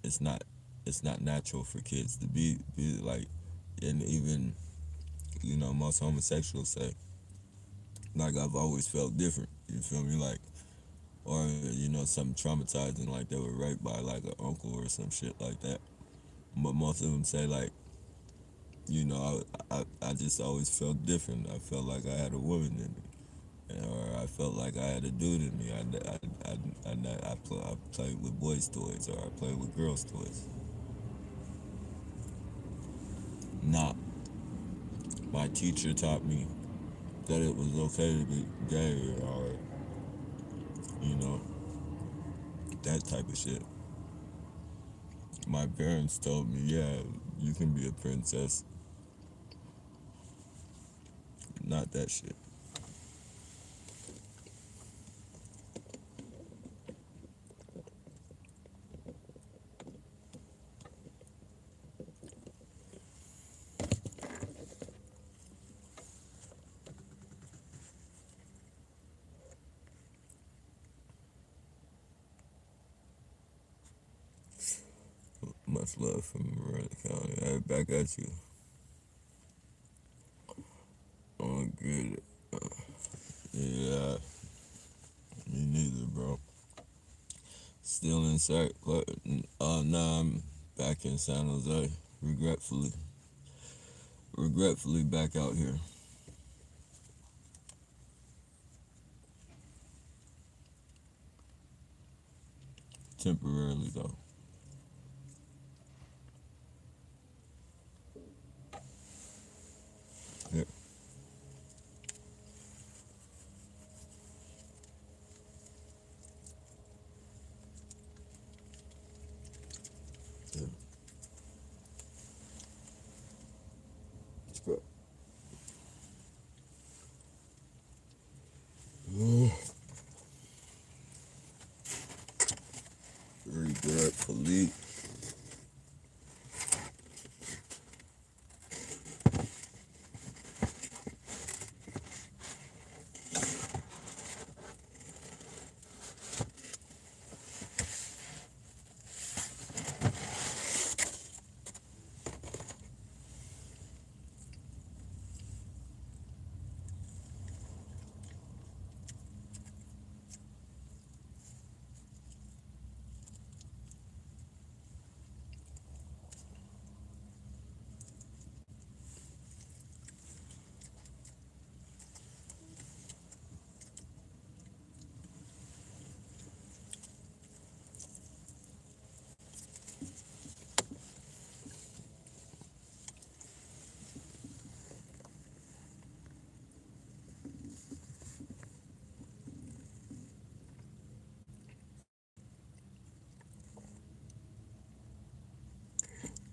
it's not it's not natural for kids to be like, and even most homosexuals say, like, I've always felt different. You feel me? Like, or something traumatizing, like they were raped by like an uncle or some shit like that. But most of them say like, I just always felt different. I felt like I had a woman in me, or I felt like I had a dude in me. I played with boys' toys, or I played with girls' toys. Not my teacher taught me that it was okay to be gay, or you know that type of shit. My parents told me, yeah, you can be a princess. Not that shit. Much love from Marina County. Hey, back at you. Oh, good. Yeah, me neither, bro. Still in sight, but now I'm back in San Jose. Regretfully, regretfully back out here. Temporarily though. Yeah, yeah. It's good. Regretfully.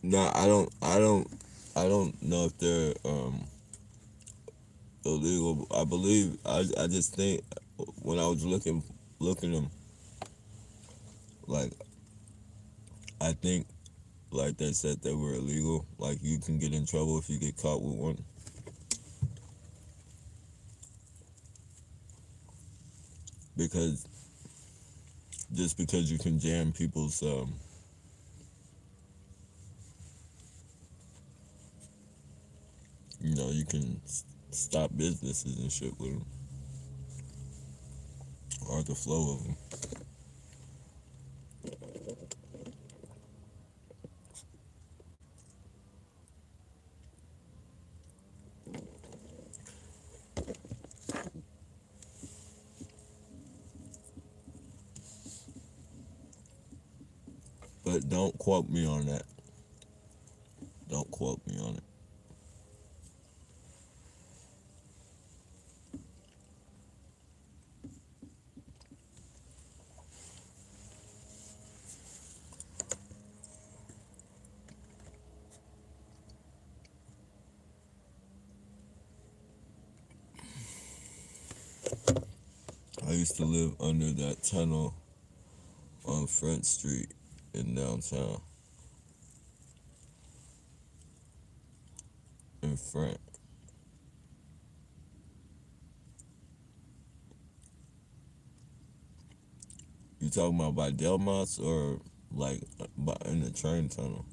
No, I don't know if they're illegal. I believe I just think when I was looking them, like, I think like they said they were illegal. Like you can get in trouble if you get caught with one. Because just because you can jam people's you can stop businesses and shit with them or the flow of them. But don't quote me on that. Don't quote me on it. I used to live under that tunnel on Front Street in downtown. In front. You talking about by Delmas or like in the train tunnel?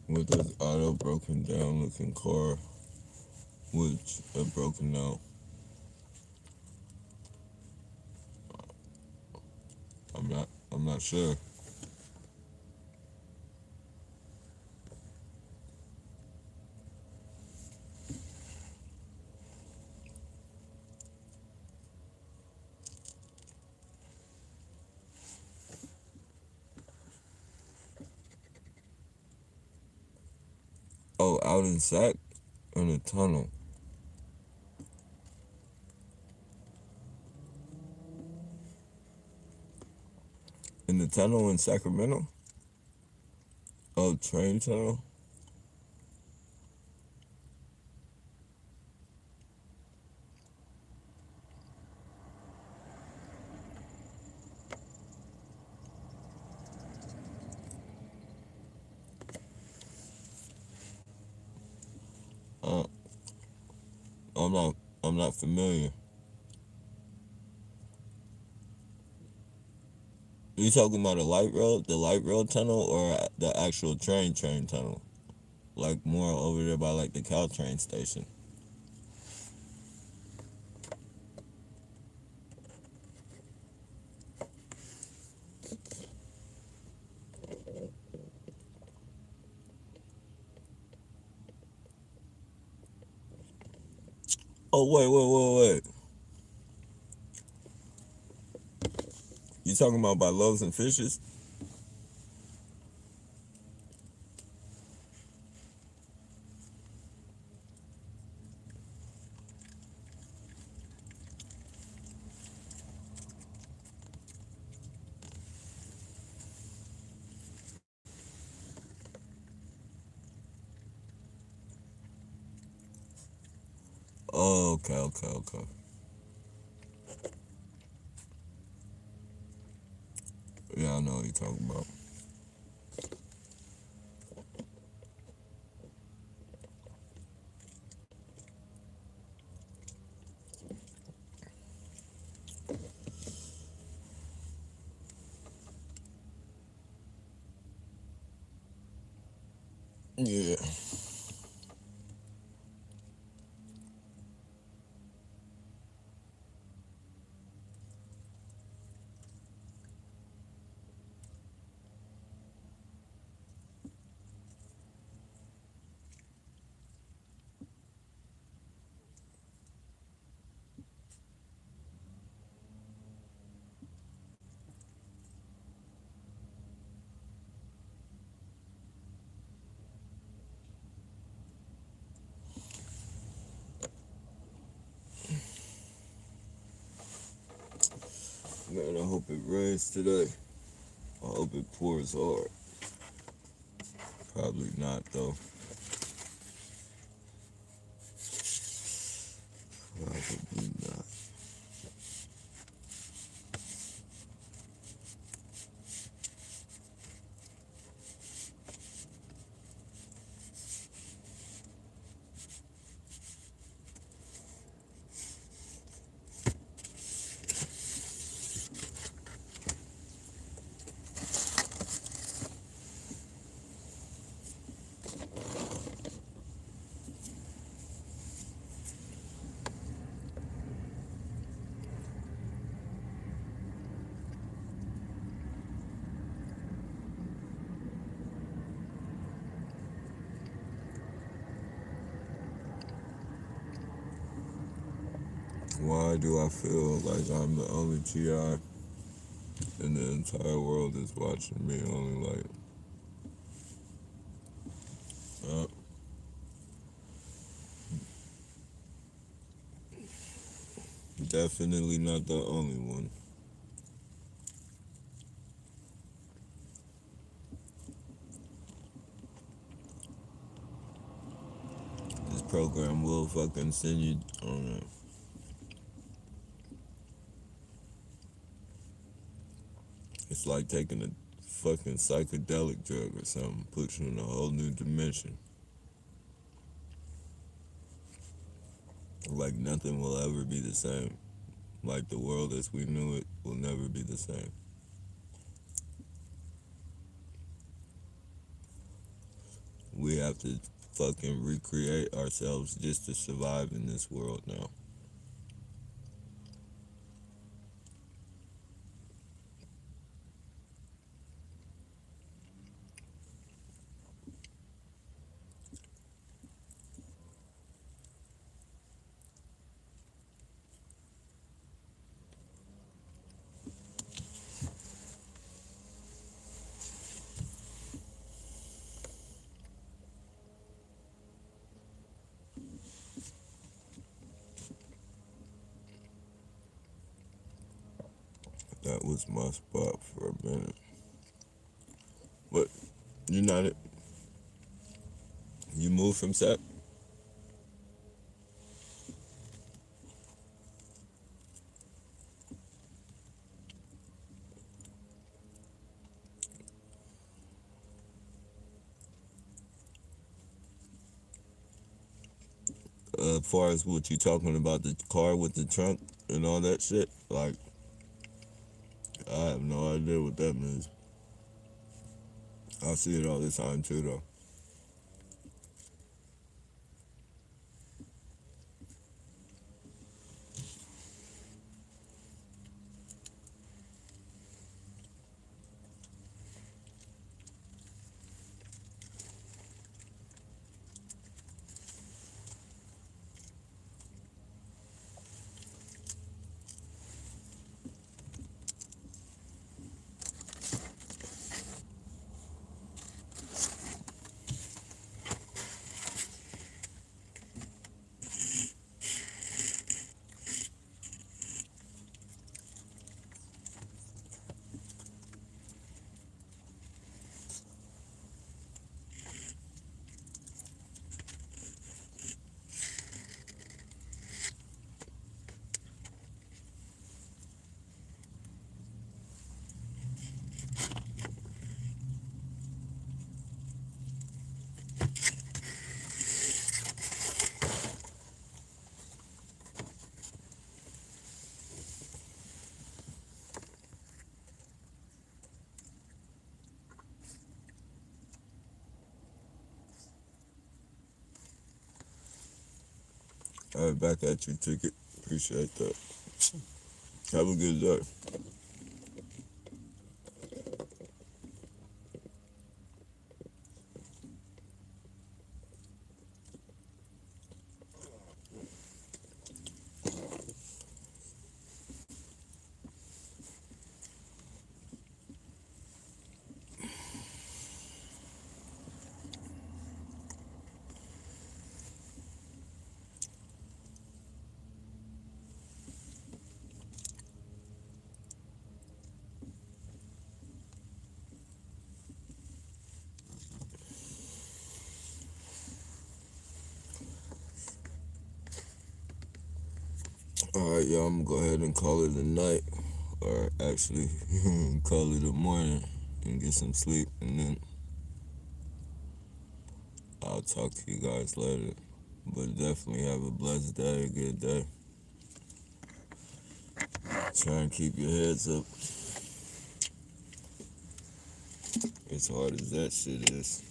With this auto broken down looking car, which had broken out. I'm not sure. Oh, out in Sac in the tunnel. In the tunnel in Sacramento? Oh, train tunnel? Uh, I'm not I'm not familiar. You talking about the light rail tunnel, or the actual train tunnel? Like more over there by like the Caltrain station. Oh wait. You talking about by Loaves and Fishes? Oh, okay. Yeah, I know what you're talking about. Yeah. rains today. I hope it pours hard. Probably not though. Probably not. Why do I feel like I'm the only T.I. and the entire world is watching me? Only like, uh, definitely not the only one. This program will fucking send you on a, it's like taking a fucking psychedelic drug or something, puts you in a whole new dimension. Like nothing will ever be the same. Like the world as we knew it will never be the same. We have to fucking recreate ourselves just to survive in this world now. That was my spot for a minute. But you not it. You moved from Sap? As far as what you talking about, the car with the trunk and all that shit, like I have no idea what that means. I see it all the time too, though. All right, back at you, Ticket. Appreciate that. Have a good day. Alright, y'all, I'm gonna go ahead and call it a night. Or actually, call it a morning and get some sleep. And then I'll talk to you guys later. But definitely have a blessed day, a good day. Try and keep your heads up. As hard as that shit is.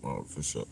Oh, for sure.